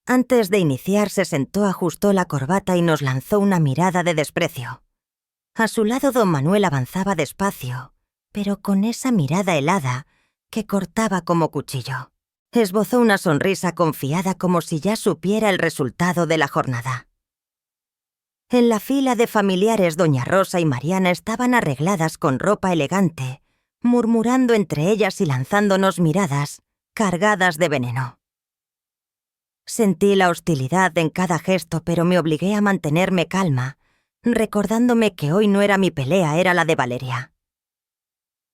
Antes de iniciar se sentó, ajustó la corbata y nos lanzó una mirada de desprecio. A su lado don Manuel avanzaba despacio, pero con esa mirada helada que cortaba como cuchillo. Esbozó una sonrisa confiada como si ya supiera el resultado de la jornada. En la fila de familiares doña Rosa y Mariana estaban arregladas con ropa elegante, murmurando entre ellas y lanzándonos miradas cargadas de veneno. Sentí la hostilidad en cada gesto, pero me obligué a mantenerme calma, recordándome que hoy no era mi pelea, era la de Valeria.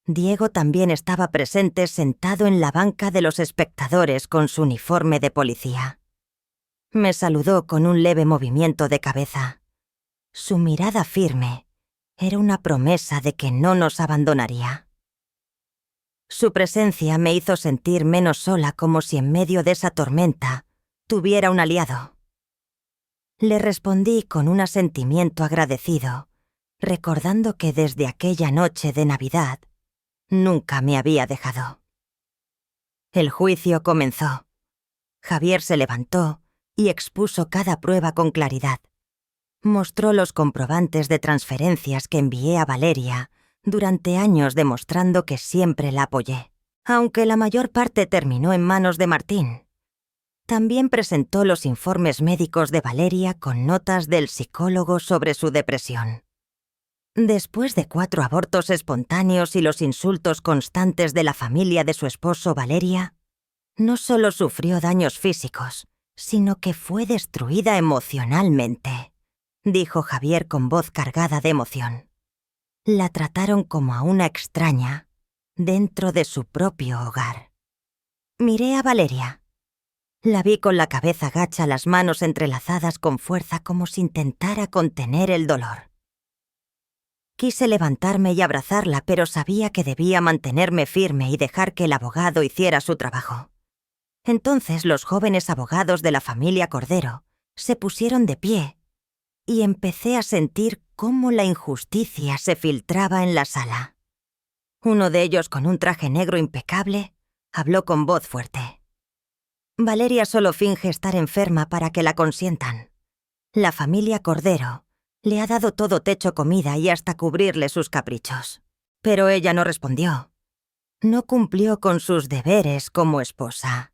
Diego también estaba presente, sentado en la banca de los espectadores con su uniforme de policía. Me saludó con un leve movimiento de cabeza. Su mirada firme era una promesa de que no nos abandonaría. Su presencia me hizo sentir menos sola, como si en medio de esa tormenta tuviera un aliado. Le respondí con un asentimiento agradecido, recordando que desde aquella noche de Navidad nunca me había dejado. El juicio comenzó. Javier se levantó y expuso cada prueba con claridad. Mostró los comprobantes de transferencias que envié a Valeria durante años, demostrando que siempre la apoyé, aunque la mayor parte terminó en manos de Martín. También presentó los informes médicos de Valeria con notas del psicólogo sobre su depresión. Después de 4 abortos espontáneos y los insultos constantes de la familia de su esposo Valeria, no solo sufrió daños físicos, sino que fue destruida emocionalmente, dijo Javier con voz cargada de emoción. La trataron como a una extraña dentro de su propio hogar. Miré a Valeria. La vi con la cabeza gacha, las manos entrelazadas con fuerza como si intentara contener el dolor. Quise levantarme y abrazarla, pero sabía que debía mantenerme firme y dejar que el abogado hiciera su trabajo. Entonces los jóvenes abogados de la familia Cordero se pusieron de pie y empecé a sentir cómo la injusticia se filtraba en la sala. Uno de ellos, con un traje negro impecable, habló con voz fuerte. Valeria solo finge estar enferma para que la consientan. La familia Cordero le ha dado todo: techo, comida y hasta cubrirle sus caprichos. Pero ella no respondió. No cumplió con sus deberes como esposa.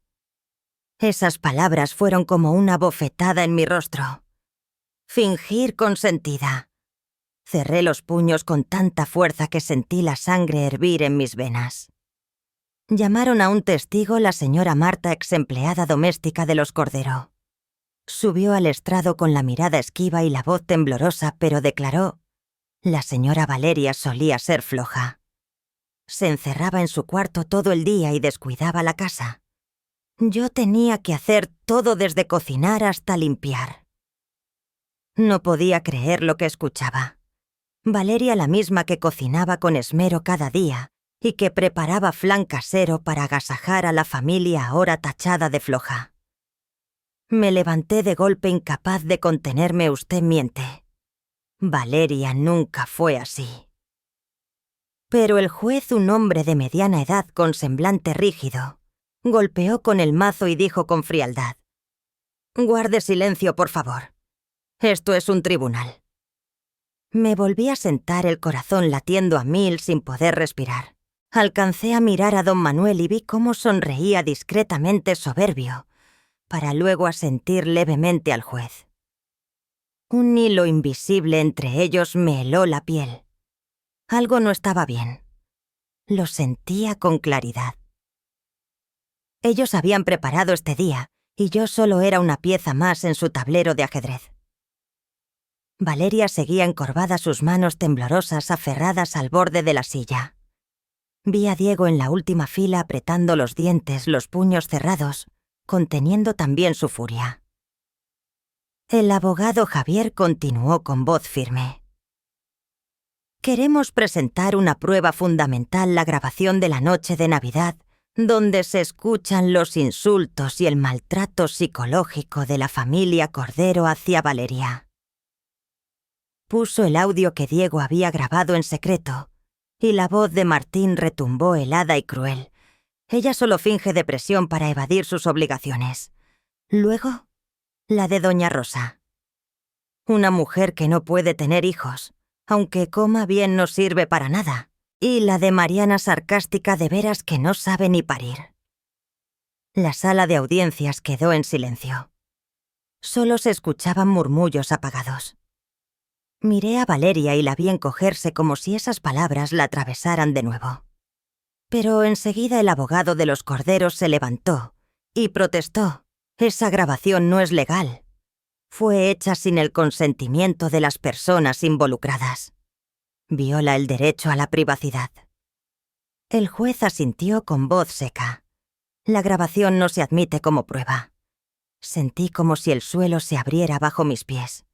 Esas palabras fueron como una bofetada en mi rostro. Fingir consentida. Cerré los puños con tanta fuerza que sentí la sangre hervir en mis venas. Llamaron a un testigo, la señora Marta, ex empleada doméstica de los Cordero. Subió al estrado con la mirada esquiva y la voz temblorosa, pero declaró: la señora Valeria solía ser floja. Se encerraba en su cuarto todo el día y descuidaba la casa. Yo tenía que hacer todo, desde cocinar hasta limpiar. No podía creer lo que escuchaba. Valeria, la misma que cocinaba con esmero cada día y que preparaba flan casero para agasajar a la familia ahora tachada de floja. Me levanté de golpe, incapaz de contenerme. Usted miente. Valeria nunca fue así. Pero el juez, un hombre de mediana edad con semblante rígido, golpeó con el mazo y dijo con frialdad: «Guarde silencio, por favor. Esto es un tribunal». Me volví a sentar, el corazón latiendo a 1000 sin poder respirar. Alcancé a mirar a don Manuel y vi cómo sonreía discretamente soberbio, para luego asentir levemente al juez. Un hilo invisible entre ellos me heló la piel. Algo no estaba bien. Lo sentía con claridad. Ellos habían preparado este día, y yo solo era una pieza más en su tablero de ajedrez. Valeria seguía encorvada, sus manos temblorosas aferradas al borde de la silla. Vi a Diego en la última fila apretando los dientes, los puños cerrados, conteniendo también su furia. El abogado Javier continuó con voz firme. Queremos presentar una prueba fundamental, la grabación de la noche de Navidad, donde se escuchan los insultos y el maltrato psicológico de la familia Cordero hacia Valeria. Puso el audio que Diego había grabado en secreto, y la voz de Martín retumbó helada y cruel. Ella solo finge depresión para evadir sus obligaciones. Luego, la de doña Rosa. Una mujer que no puede tener hijos, aunque coma bien no sirve para nada. Y la de Mariana sarcástica, de veras que no sabe ni parir. La sala de audiencias quedó en silencio. Solo se escuchaban murmullos apagados. Miré a Valeria y la vi encogerse como si esas palabras la atravesaran de nuevo. Pero enseguida el abogado de los Corderos se levantó y protestó. Esa grabación no es legal. Fue hecha sin el consentimiento de las personas involucradas. Viola el derecho a la privacidad. El juez asintió con voz seca. La grabación no se admite como prueba. Sentí como si el suelo se abriera bajo mis pies.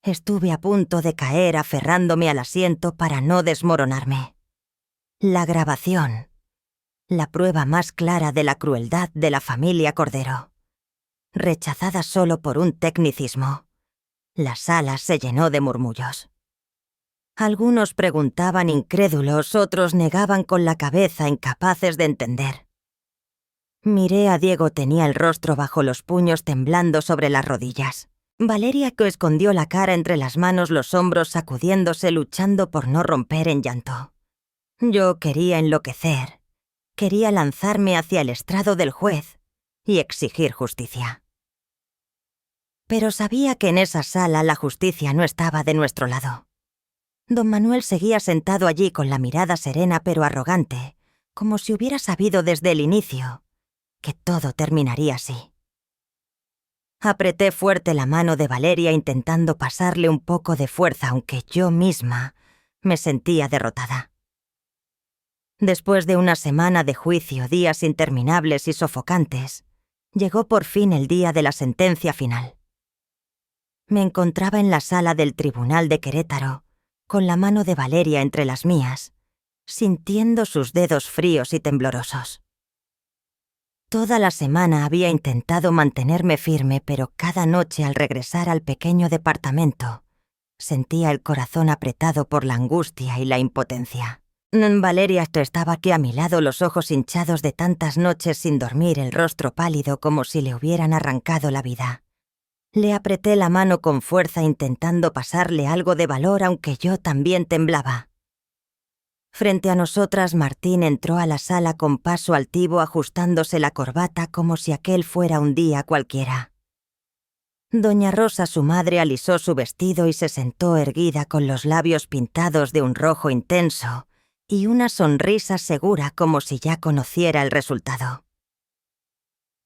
Estuve a punto de caer aferrándome al asiento para no desmoronarme. La grabación. La prueba más clara de la crueldad de la familia Cordero. Rechazada solo por un tecnicismo. La sala se llenó de murmullos. Algunos preguntaban incrédulos, otros negaban con la cabeza, incapaces de entender. Miré a Diego, tenía el rostro bajo los puños temblando sobre las rodillas. Valeria, que escondió la cara entre las manos, los hombros sacudiéndose, luchando por no romper en llanto. Yo quería enloquecer. Quería lanzarme hacia el estrado del juez y exigir justicia. Pero sabía que en esa sala la justicia no estaba de nuestro lado. Don Manuel seguía sentado allí con la mirada serena pero arrogante, como si hubiera sabido desde el inicio que todo terminaría así. Apreté fuerte la mano de Valeria intentando pasarle un poco de fuerza, aunque yo misma me sentía derrotada. Después de una semana de juicio, días interminables y sofocantes, llegó por fin el día de la sentencia final. Me encontraba en la sala del Tribunal de Querétaro, con la mano de Valeria entre las mías, sintiendo sus dedos fríos y temblorosos. Toda la semana había intentado mantenerme firme, pero cada noche al regresar al pequeño departamento, sentía el corazón apretado por la angustia y la impotencia. Valeria estaba aquí a mi lado, los ojos hinchados de tantas noches sin dormir, el rostro pálido como si le hubieran arrancado la vida. Le apreté la mano con fuerza intentando pasarle algo de valor, aunque yo también temblaba. Frente a nosotras, Martín entró a la sala con paso altivo, ajustándose la corbata como si aquel fuera un día cualquiera. Doña Rosa, su madre, alisó su vestido y se sentó erguida con los labios pintados de un rojo intenso y una sonrisa segura como si ya conociera el resultado.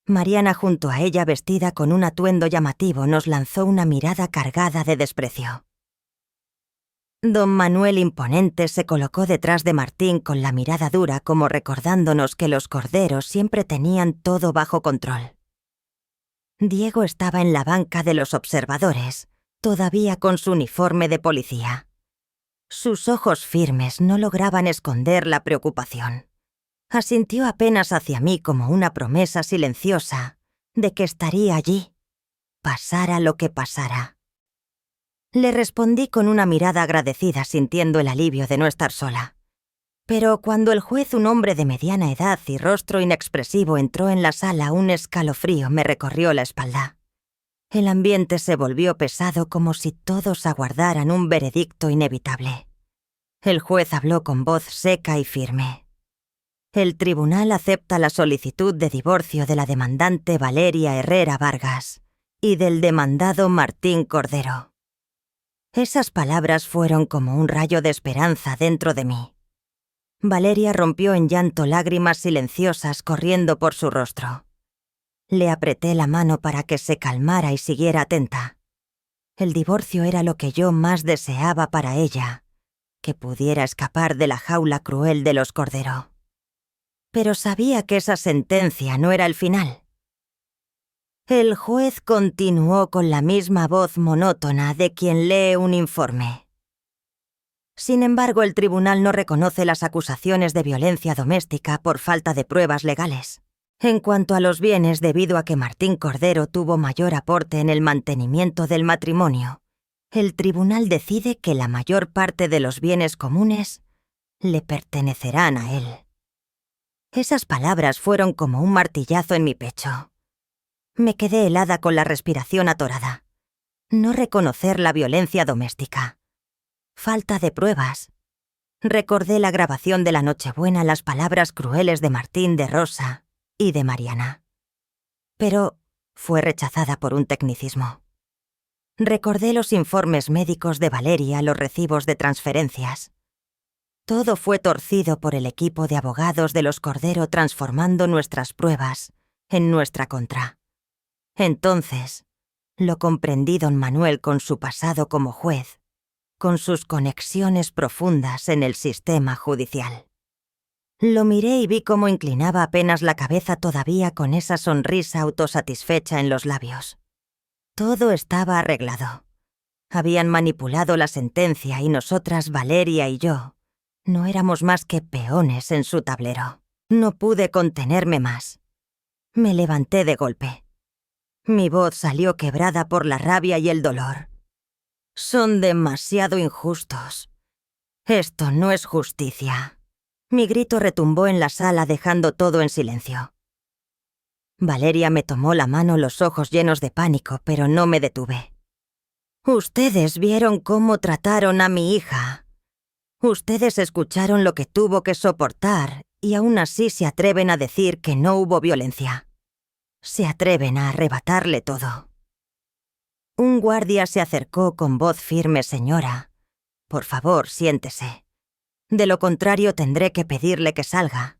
Mariana, junto a ella, vestida con un atuendo llamativo, nos lanzó una mirada cargada de desprecio. Don Manuel, imponente, se colocó detrás de Martín con la mirada dura, como recordándonos que los Corderos siempre tenían todo bajo control. Diego estaba en la banca de los observadores, todavía con su uniforme de policía. Sus ojos firmes no lograban esconder la preocupación. Asintió apenas hacia mí como una promesa silenciosa de que estaría allí, pasara lo que pasara. Le respondí con una mirada agradecida, sintiendo el alivio de no estar sola. Pero cuando el juez, un hombre de mediana edad y rostro inexpresivo, entró en la sala, un escalofrío me recorrió la espalda. El ambiente se volvió pesado, como si todos aguardaran un veredicto inevitable. El juez habló con voz seca y firme. El tribunal acepta la solicitud de divorcio de la demandante Valeria Herrera Vargas y del demandado Martín Cordero. Esas palabras fueron como un rayo de esperanza dentro de mí. Valeria rompió en llanto, lágrimas silenciosas corriendo por su rostro. Le apreté la mano para que se calmara y siguiera atenta. El divorcio era lo que yo más deseaba para ella, que pudiera escapar de la jaula cruel de los Cordero. Pero sabía que esa sentencia no era el final. El juez continuó con la misma voz monótona de quien lee un informe. Sin embargo, el tribunal no reconoce las acusaciones de violencia doméstica por falta de pruebas legales. En cuanto a los bienes, debido a que Martín Cordero tuvo mayor aporte en el mantenimiento del matrimonio, el tribunal decide que la mayor parte de los bienes comunes le pertenecerán a él. Esas palabras fueron como un martillazo en mi pecho. Me quedé helada con la respiración atorada. No reconocer la violencia doméstica. Falta de pruebas. Recordé la grabación de la Nochebuena, las palabras crueles de Martín, de Rosa y de Mariana. Pero fue rechazada por un tecnicismo. Recordé los informes médicos de Valeria, los recibos de transferencias. Todo fue torcido por el equipo de abogados de los Cordero, transformando nuestras pruebas en nuestra contra. Entonces, lo comprendí don Manuel con su pasado como juez, con sus conexiones profundas en el sistema judicial. Lo miré y vi cómo inclinaba apenas la cabeza, todavía con esa sonrisa autosatisfecha en los labios. Todo estaba arreglado. Habían manipulado la sentencia y nosotras, Valeria y yo, no éramos más que peones en su tablero. No pude contenerme más. Me levanté de golpe. Mi voz salió quebrada por la rabia y el dolor. Son demasiado injustos. Esto no es justicia. Mi grito retumbó en la sala, dejando todo en silencio. Valeria me tomó la mano, los ojos llenos de pánico, pero no me detuve. Ustedes vieron cómo trataron a mi hija. Ustedes escucharon lo que tuvo que soportar y aún así se atreven a decir que no hubo violencia. Se atreven a arrebatarle todo. Un guardia se acercó con voz firme. Señora, por favor, siéntese. De lo contrario tendré que pedirle que salga.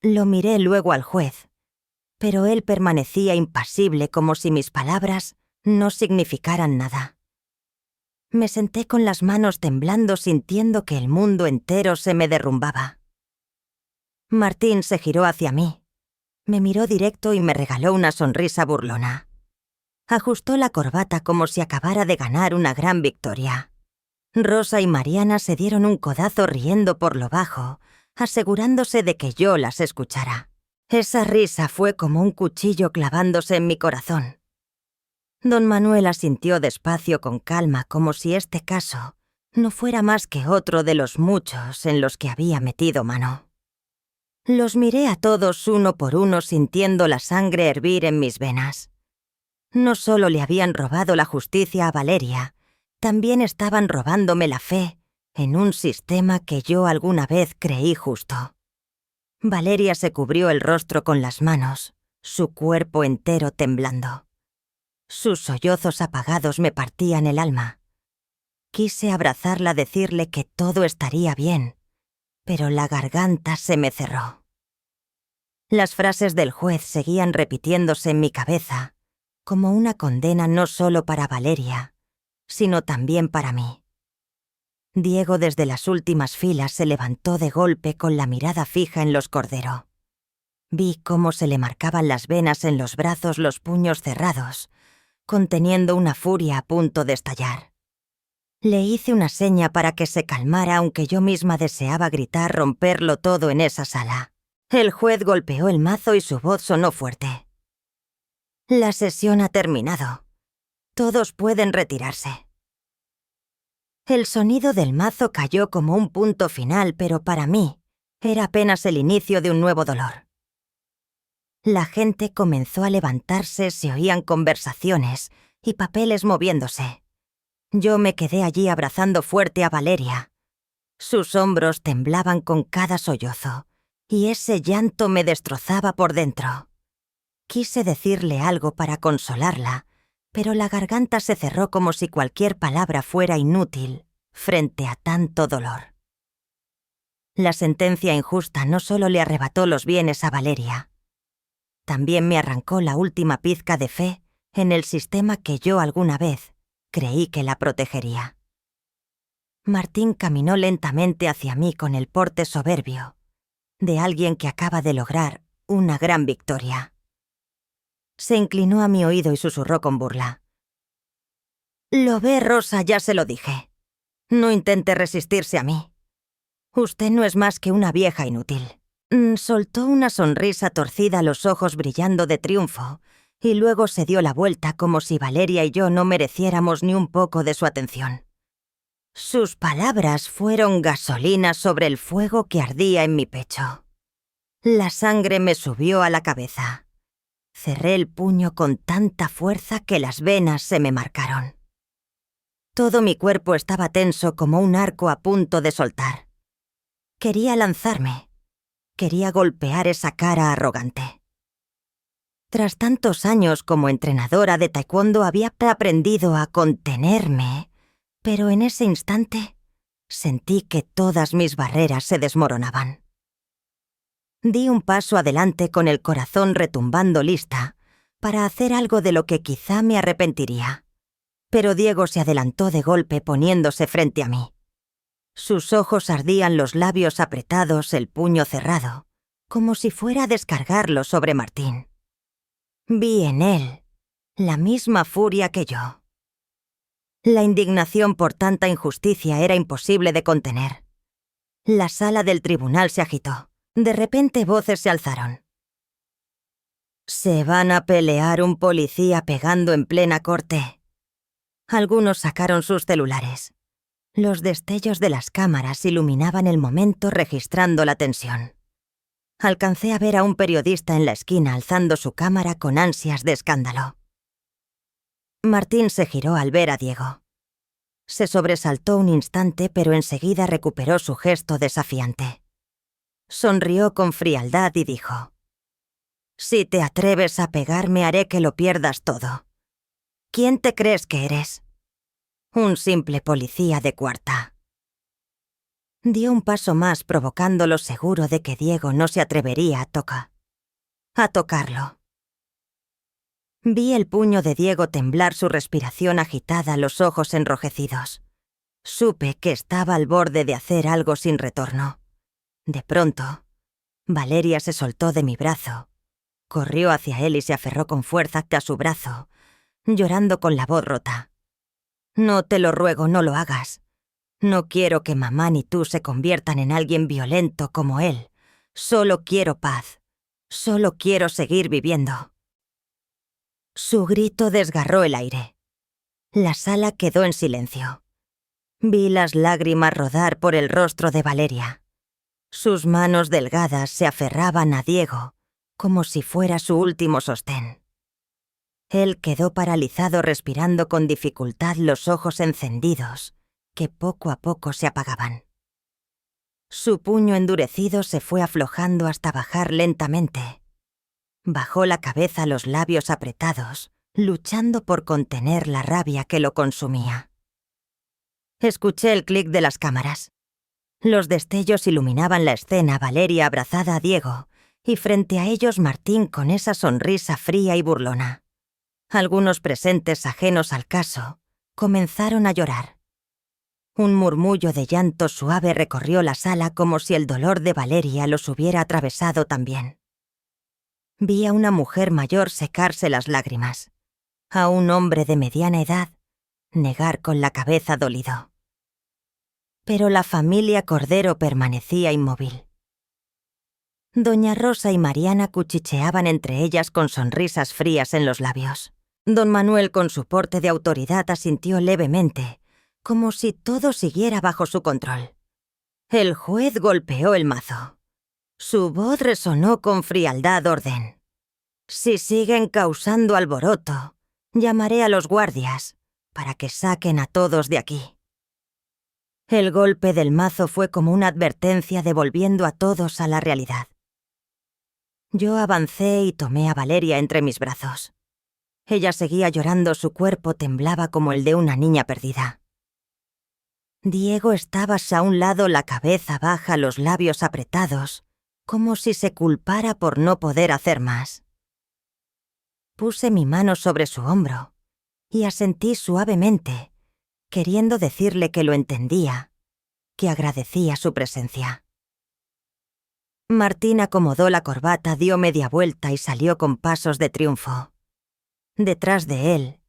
Lo miré luego al juez, pero él permanecía impasible, como si mis palabras no significaran nada. Me senté con las manos temblando, sintiendo que el mundo entero se me derrumbaba. Martín se giró hacia mí. Me miró directo y me regaló una sonrisa burlona. Ajustó la corbata como si acabara de ganar una gran victoria. Rosa y Mariana se dieron un codazo riendo por lo bajo, asegurándose de que yo las escuchara. Esa risa fue como un cuchillo clavándose en mi corazón. Don Manuel asintió despacio, con calma, como si este caso no fuera más que otro de los muchos en los que había metido mano. Los miré a todos uno por uno, sintiendo la sangre hervir en mis venas. No solo le habían robado la justicia a Valeria, también estaban robándome la fe en un sistema que yo alguna vez creí justo. Valeria se cubrió el rostro con las manos, su cuerpo entero temblando. Sus sollozos apagados me partían el alma. Quise abrazarla, decirle que todo estaría bien, pero la garganta se me cerró. Las frases del juez seguían repitiéndose en mi cabeza, como una condena no solo para Valeria, sino también para mí. Diego, desde las últimas filas, se levantó de golpe con la mirada fija en los Cordero. Vi cómo se le marcaban las venas en los brazos, los puños cerrados, conteniendo una furia a punto de estallar. Le hice una seña para que se calmara, aunque yo misma deseaba gritar, romperlo todo en esa sala. El juez golpeó el mazo y su voz sonó fuerte. La sesión ha terminado. Todos pueden retirarse. El sonido del mazo cayó como un punto final, pero para mí era apenas el inicio de un nuevo dolor. La gente comenzó a levantarse, se oían conversaciones y papeles moviéndose. Yo me quedé allí abrazando fuerte a Valeria. Sus hombros temblaban con cada sollozo, y ese llanto me destrozaba por dentro. Quise decirle algo para consolarla, pero la garganta se cerró como si cualquier palabra fuera inútil frente a tanto dolor. La sentencia injusta no solo le arrebató los bienes a Valeria, también me arrancó la última pizca de fe en el sistema que yo alguna vez creí que la protegería. Martín caminó lentamente hacia mí con el porte soberbio de alguien que acaba de lograr una gran victoria. Se inclinó a mi oído y susurró con burla. «Lo ve, Rosa, ya se lo dije. No intente resistirse a mí. Usted no es más que una vieja inútil». Soltó una sonrisa torcida, los ojos brillando de triunfo, y luego se dio la vuelta como si Valeria y yo no mereciéramos ni un poco de su atención. Sus palabras fueron gasolina sobre el fuego que ardía en mi pecho. La sangre me subió a la cabeza. Cerré el puño con tanta fuerza que las venas se me marcaron. Todo mi cuerpo estaba tenso como un arco a punto de soltar. Quería lanzarme. Quería golpear esa cara arrogante. Tras tantos años como entrenadora de taekwondo había aprendido a contenerme, pero en ese instante sentí que todas mis barreras se desmoronaban. Di un paso adelante con el corazón retumbando lista para hacer algo de lo que quizá me arrepentiría, pero Diego se adelantó de golpe poniéndose frente a mí. Sus ojos ardían, los labios apretados, el puño cerrado, como si fuera a descargarlo sobre Martín. Vi en él la misma furia que yo. La indignación por tanta injusticia era imposible de contener. La sala del tribunal se agitó. De repente voces se alzaron. «¿Se van a pelear un policía pegando en plena corte?» Algunos sacaron sus celulares. Los destellos de las cámaras iluminaban el momento registrando la tensión. Alcancé a ver a un periodista en la esquina alzando su cámara con ansias de escándalo. Martín se giró al ver a Diego. Se sobresaltó un instante, pero enseguida recuperó su gesto desafiante. Sonrió con frialdad y dijo: «Si te atreves a pegarme, haré que lo pierdas todo. ¿Quién te crees que eres? Un simple policía de cuarta». Dio un paso más, provocándolo, seguro de que Diego no se atrevería a tocarlo. Vi el puño de Diego temblar, su respiración agitada, los ojos enrojecidos. Supe que estaba al borde de hacer algo sin retorno. De pronto, Valeria se soltó de mi brazo, corrió hacia él y se aferró con fuerza a su brazo, llorando con la voz rota. «No te lo ruego, no lo hagas. No quiero que mamá ni tú se conviertan en alguien violento como él. Solo quiero paz. Solo quiero seguir viviendo». Su grito desgarró el aire. La sala quedó en silencio. Vi las lágrimas rodar por el rostro de Valeria. Sus manos delgadas se aferraban a Diego como si fuera su último sostén. Él quedó paralizado, respirando con dificultad, los ojos encendidos, que poco a poco se apagaban. Su puño endurecido se fue aflojando hasta bajar lentamente. Bajó la cabeza, los labios apretados, luchando por contener la rabia que lo consumía. Escuché el clic de las cámaras. Los destellos iluminaban la escena, Valeria abrazada a Diego, y frente a ellos Martín con esa sonrisa fría y burlona. Algunos presentes, ajenos al caso, comenzaron a llorar. Un murmullo de llanto suave recorrió la sala como si el dolor de Valeria los hubiera atravesado también. Vi a una mujer mayor secarse las lágrimas, a un hombre de mediana edad negar con la cabeza dolido. Pero la familia Cordero permanecía inmóvil. Doña Rosa y Mariana cuchicheaban entre ellas con sonrisas frías en los labios. Don Manuel, con su porte de autoridad, asintió levemente, como si todo siguiera bajo su control. El juez golpeó el mazo. Su voz resonó con frialdad orden. «Si siguen causando alboroto, llamaré a los guardias para que saquen a todos de aquí». El golpe del mazo fue como una advertencia, devolviendo a todos a la realidad. Yo avancé y tomé a Valeria entre mis brazos. Ella seguía llorando, su cuerpo temblaba como el de una niña perdida. Diego estaba a un lado, la cabeza baja, los labios apretados, como si se culpara por no poder hacer más. Puse mi mano sobre su hombro y asentí suavemente, queriendo decirle que lo entendía, que agradecía su presencia. Martín acomodó la corbata, dio media vuelta y salió con pasos de triunfo. Detrás de él,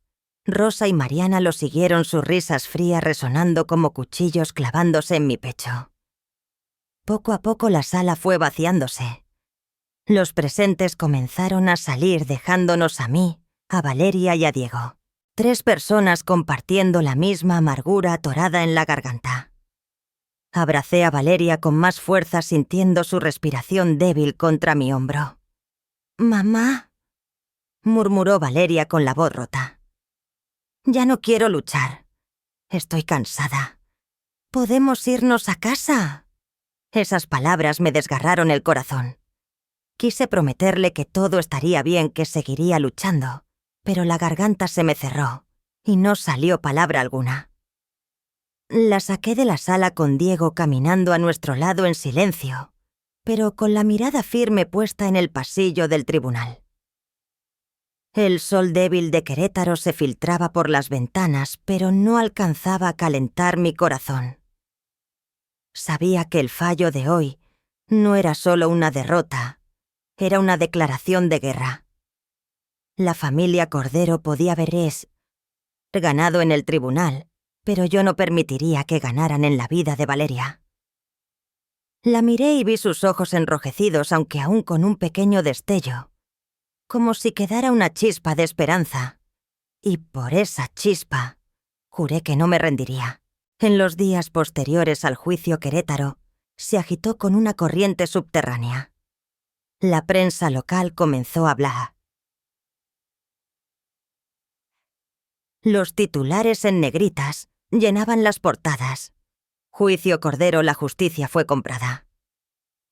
Rosa y Mariana lo siguieron, sus risas frías resonando como cuchillos clavándose en mi pecho. Poco a poco la sala fue vaciándose. Los presentes comenzaron a salir, dejándonos a mí, a Valeria y a Diego. 3 personas compartiendo la misma amargura atorada en la garganta. Abracé a Valeria con más fuerza, sintiendo su respiración débil contra mi hombro. «Mamá», murmuró Valeria con la voz rota. «Ya no quiero luchar. Estoy cansada. ¿Podemos irnos a casa?» Esas palabras me desgarraron el corazón. Quise prometerle que todo estaría bien, que seguiría luchando, pero la garganta se me cerró y no salió palabra alguna. La saqué de la sala con Diego caminando a nuestro lado en silencio, pero con la mirada firme puesta en el pasillo del tribunal. El sol débil de Querétaro se filtraba por las ventanas, pero no alcanzaba a calentar mi corazón. Sabía que el fallo de hoy no era solo una derrota, era una declaración de guerra. La familia Cordero podía haber ganado en el tribunal, pero yo no permitiría que ganaran en la vida de Valeria. La miré y vi sus ojos enrojecidos, aunque aún con un pequeño destello, como si quedara una chispa de esperanza. Y por esa chispa, juré que no me rendiría. En los días posteriores al juicio, Querétaro se agitó con una corriente subterránea. La prensa local comenzó a hablar. Los titulares en negritas llenaban las portadas. Juicio Cordero, la justicia fue comprada.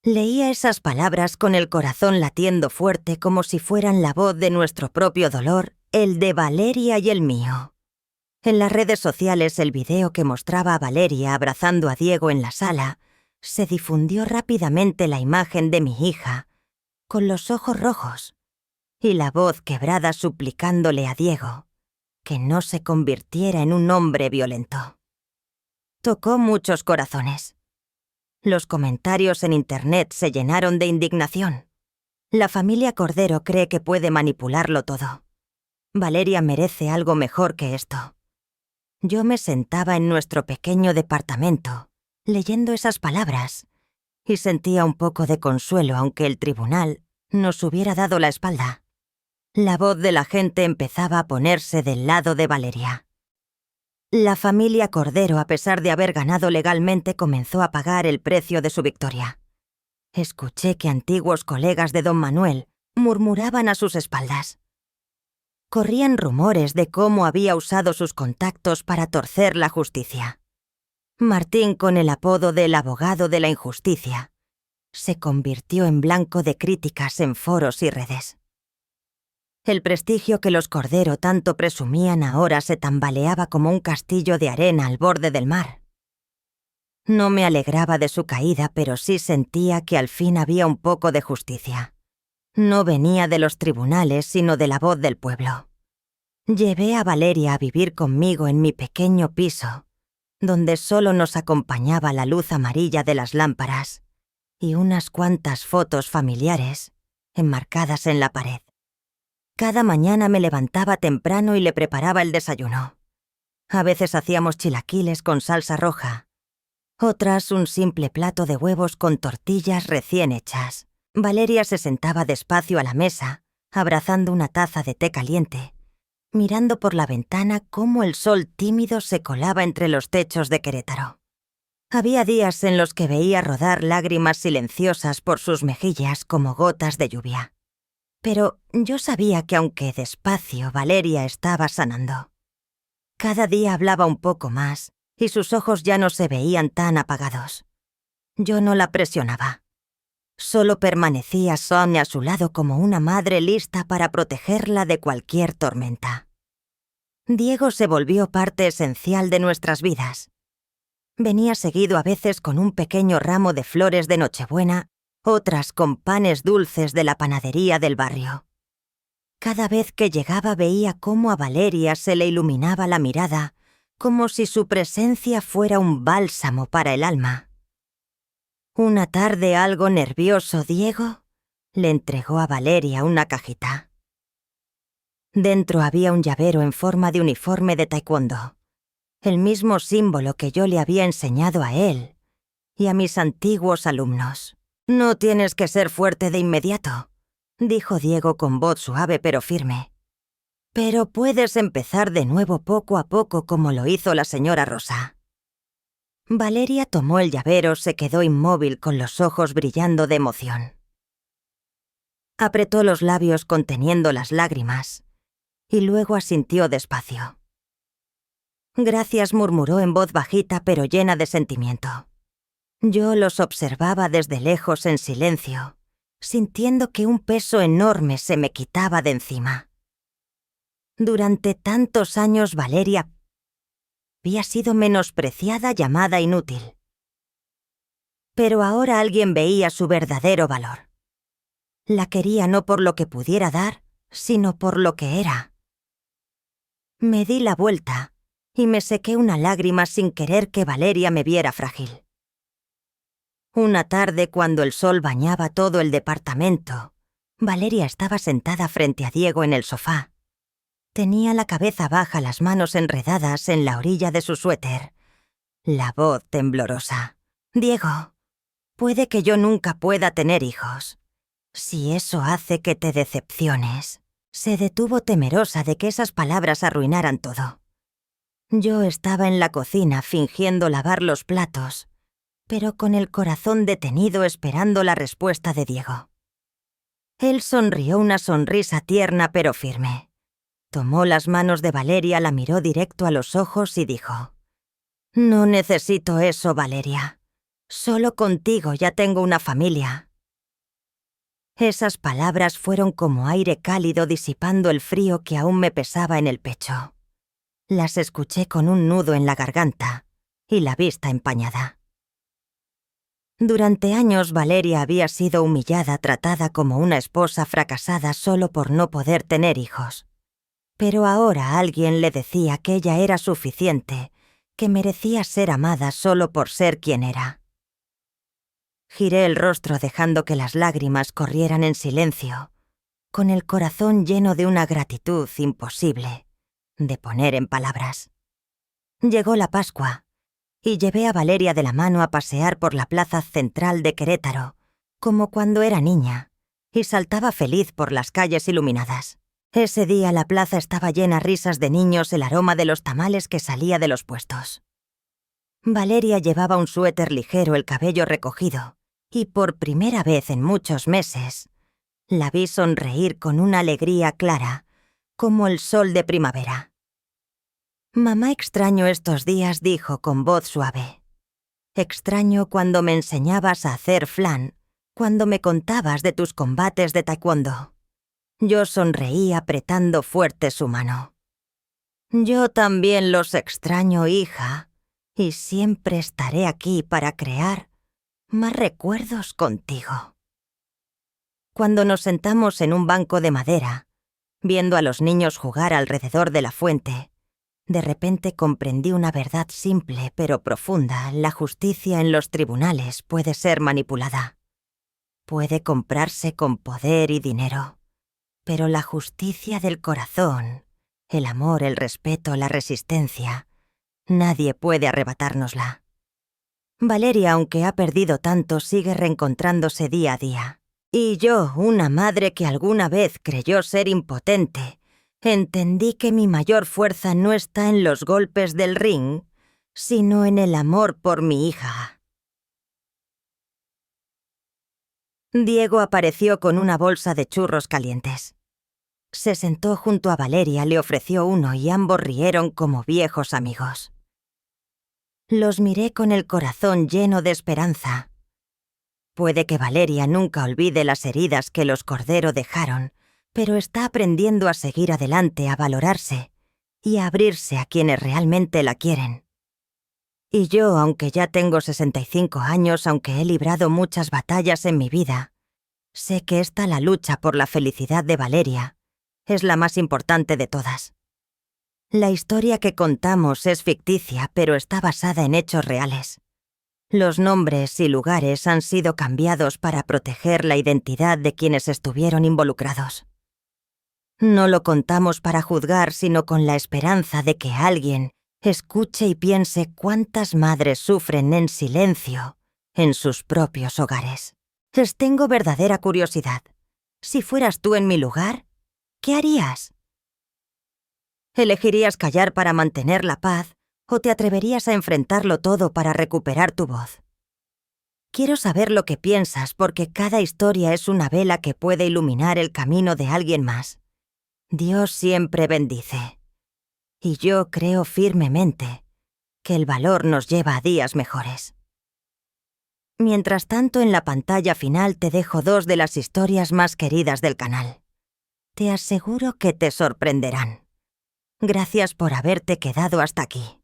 Leía esas palabras con el corazón latiendo fuerte, como si fueran la voz de nuestro propio dolor, el de Valeria y el mío. En las redes sociales, el video que mostraba a Valeria abrazando a Diego en la sala, se difundió rápidamente la imagen de mi hija, con los ojos rojos, y la voz quebrada suplicándole a Diego que no se convirtiera en un hombre violento. Tocó muchos corazones. Los comentarios en Internet se llenaron de indignación. La familia Cordero cree que puede manipularlo todo. Valeria merece algo mejor que esto. Yo me sentaba en nuestro pequeño departamento, leyendo esas palabras, y sentía un poco de consuelo, aunque el tribunal nos hubiera dado la espalda. La voz de la gente empezaba a ponerse del lado de Valeria. La familia Cordero, a pesar de haber ganado legalmente, comenzó a pagar el precio de su victoria. Escuché que antiguos colegas de don Manuel murmuraban a sus espaldas. Corrían rumores de cómo había usado sus contactos para torcer la justicia. Martín, con el apodo del abogado de la injusticia, se convirtió en blanco de críticas en foros y redes. El prestigio que los Cordero tanto presumían ahora se tambaleaba como un castillo de arena al borde del mar. No me alegraba de su caída, pero sí sentía que al fin había un poco de justicia. No venía de los tribunales, sino de la voz del pueblo. Llevé a Valeria a vivir conmigo en mi pequeño piso, donde solo nos acompañaba la luz amarilla de las lámparas y unas cuantas fotos familiares enmarcadas en la pared. Cada mañana me levantaba temprano y le preparaba el desayuno. A veces hacíamos chilaquiles con salsa roja, otras un simple plato de huevos con tortillas recién hechas. Valeria se sentaba despacio a la mesa, abrazando una taza de té caliente, mirando por la ventana cómo el sol tímido se colaba entre los techos de Querétaro. Había días en los que veía rodar lágrimas silenciosas por sus mejillas como gotas de lluvia. Pero yo sabía que aunque despacio, Valeria estaba sanando. Cada día hablaba un poco más y sus ojos ya no se veían tan apagados. Yo no la presionaba. Solo permanecía Sonia a su lado como una madre lista para protegerla de cualquier tormenta. Diego se volvió parte esencial de nuestras vidas. Venía seguido a veces con un pequeño ramo de flores de Nochebuena, otras con panes dulces de la panadería del barrio. Cada vez que llegaba veía cómo a Valeria se le iluminaba la mirada, como si su presencia fuera un bálsamo para el alma. Una tarde algo nervioso, Diego le entregó a Valeria una cajita. Dentro había un llavero en forma de uniforme de taekwondo, el mismo símbolo que yo le había enseñado a él y a mis antiguos alumnos. «No tienes que ser fuerte de inmediato», dijo Diego con voz suave pero firme. «Pero puedes empezar de nuevo poco a poco como lo hizo la señora Rosa». Valeria tomó el llavero, se quedó inmóvil con los ojos brillando de emoción. Apretó los labios conteniendo las lágrimas y luego asintió despacio. «Gracias», murmuró en voz bajita pero llena de sentimiento. Yo los observaba desde lejos en silencio, sintiendo que un peso enorme se me quitaba de encima. Durante tantos años Valeria había sido menospreciada, llamada inútil. Pero ahora alguien veía su verdadero valor. La quería no por lo que pudiera dar, sino por lo que era. Me di la vuelta y me sequé una lágrima sin querer que Valeria me viera frágil. Una tarde, cuando el sol bañaba todo el departamento, Valeria estaba sentada frente a Diego en el sofá. Tenía la cabeza baja, las manos enredadas en la orilla de su suéter, la voz temblorosa. «Diego, puede que yo nunca pueda tener hijos. Si eso hace que te decepciones». Se detuvo temerosa de que esas palabras arruinaran todo. Yo estaba en la cocina fingiendo lavar los platos, pero con el corazón detenido esperando la respuesta de Diego. Él sonrió una sonrisa tierna pero firme. Tomó las manos de Valeria, la miró directo a los ojos y dijo: «No necesito eso, Valeria. Solo contigo ya tengo una familia». Esas palabras fueron como aire cálido disipando el frío que aún me pesaba en el pecho. Las escuché con un nudo en la garganta y la vista empañada. Durante años Valeria había sido humillada, tratada como una esposa fracasada solo por no poder tener hijos. Pero ahora alguien le decía que ella era suficiente, que merecía ser amada solo por ser quien era. Giré el rostro dejando que las lágrimas corrieran en silencio, con el corazón lleno de una gratitud imposible de poner en palabras. Llegó la Pascua y llevé a Valeria de la mano a pasear por la plaza central de Querétaro, como cuando era niña, y saltaba feliz por las calles iluminadas. Ese día la plaza estaba llena, risas de niños, el aroma de los tamales que salía de los puestos. Valeria llevaba un suéter ligero, el cabello recogido, y por primera vez en muchos meses la vi sonreír con una alegría clara, como el sol de primavera. «Mamá, extraño estos días», dijo con voz suave. «Extraño cuando me enseñabas a hacer flan, cuando me contabas de tus combates de taekwondo». Yo sonreí apretando fuerte su mano. «Yo también los extraño, hija, y siempre estaré aquí para crear más recuerdos contigo». Cuando nos sentamos en un banco de madera, viendo a los niños jugar alrededor de la fuente, de repente comprendí una verdad simple pero profunda: la justicia en los tribunales puede ser manipulada. Puede comprarse con poder y dinero. Pero la justicia del corazón, el amor, el respeto, la resistencia, nadie puede arrebatárnosla. Valeria, aunque ha perdido tanto, sigue reencontrándose día a día. Y yo, una madre que alguna vez creyó ser impotente, entendí que mi mayor fuerza no está en los golpes del ring, sino en el amor por mi hija. Diego apareció con una bolsa de churros calientes. Se sentó junto a Valeria, le ofreció uno y ambos rieron como viejos amigos. Los miré con el corazón lleno de esperanza. Puede que Valeria nunca olvide las heridas que los Cordero dejaron, pero está aprendiendo a seguir adelante, a valorarse y a abrirse a quienes realmente la quieren. Y yo, aunque ya tengo 65 años, aunque he librado muchas batallas en mi vida, sé que la lucha por la felicidad de Valeria es la más importante de todas. La historia que contamos es ficticia, pero está basada en hechos reales. Los nombres y lugares han sido cambiados para proteger la identidad de quienes estuvieron involucrados. No lo contamos para juzgar, sino con la esperanza de que alguien escuche y piense cuántas madres sufren en silencio en sus propios hogares. Tengo verdadera curiosidad. Si fueras tú en mi lugar, ¿qué harías? ¿Elegirías callar para mantener la paz o te atreverías a enfrentarlo todo para recuperar tu voz? Quiero saber lo que piensas porque cada historia es una vela que puede iluminar el camino de alguien más. Dios siempre bendice. Y yo creo firmemente que el valor nos lleva a días mejores. Mientras tanto, en la pantalla final te dejo 2 de las historias más queridas del canal. Te aseguro que te sorprenderán. Gracias por haberte quedado hasta aquí.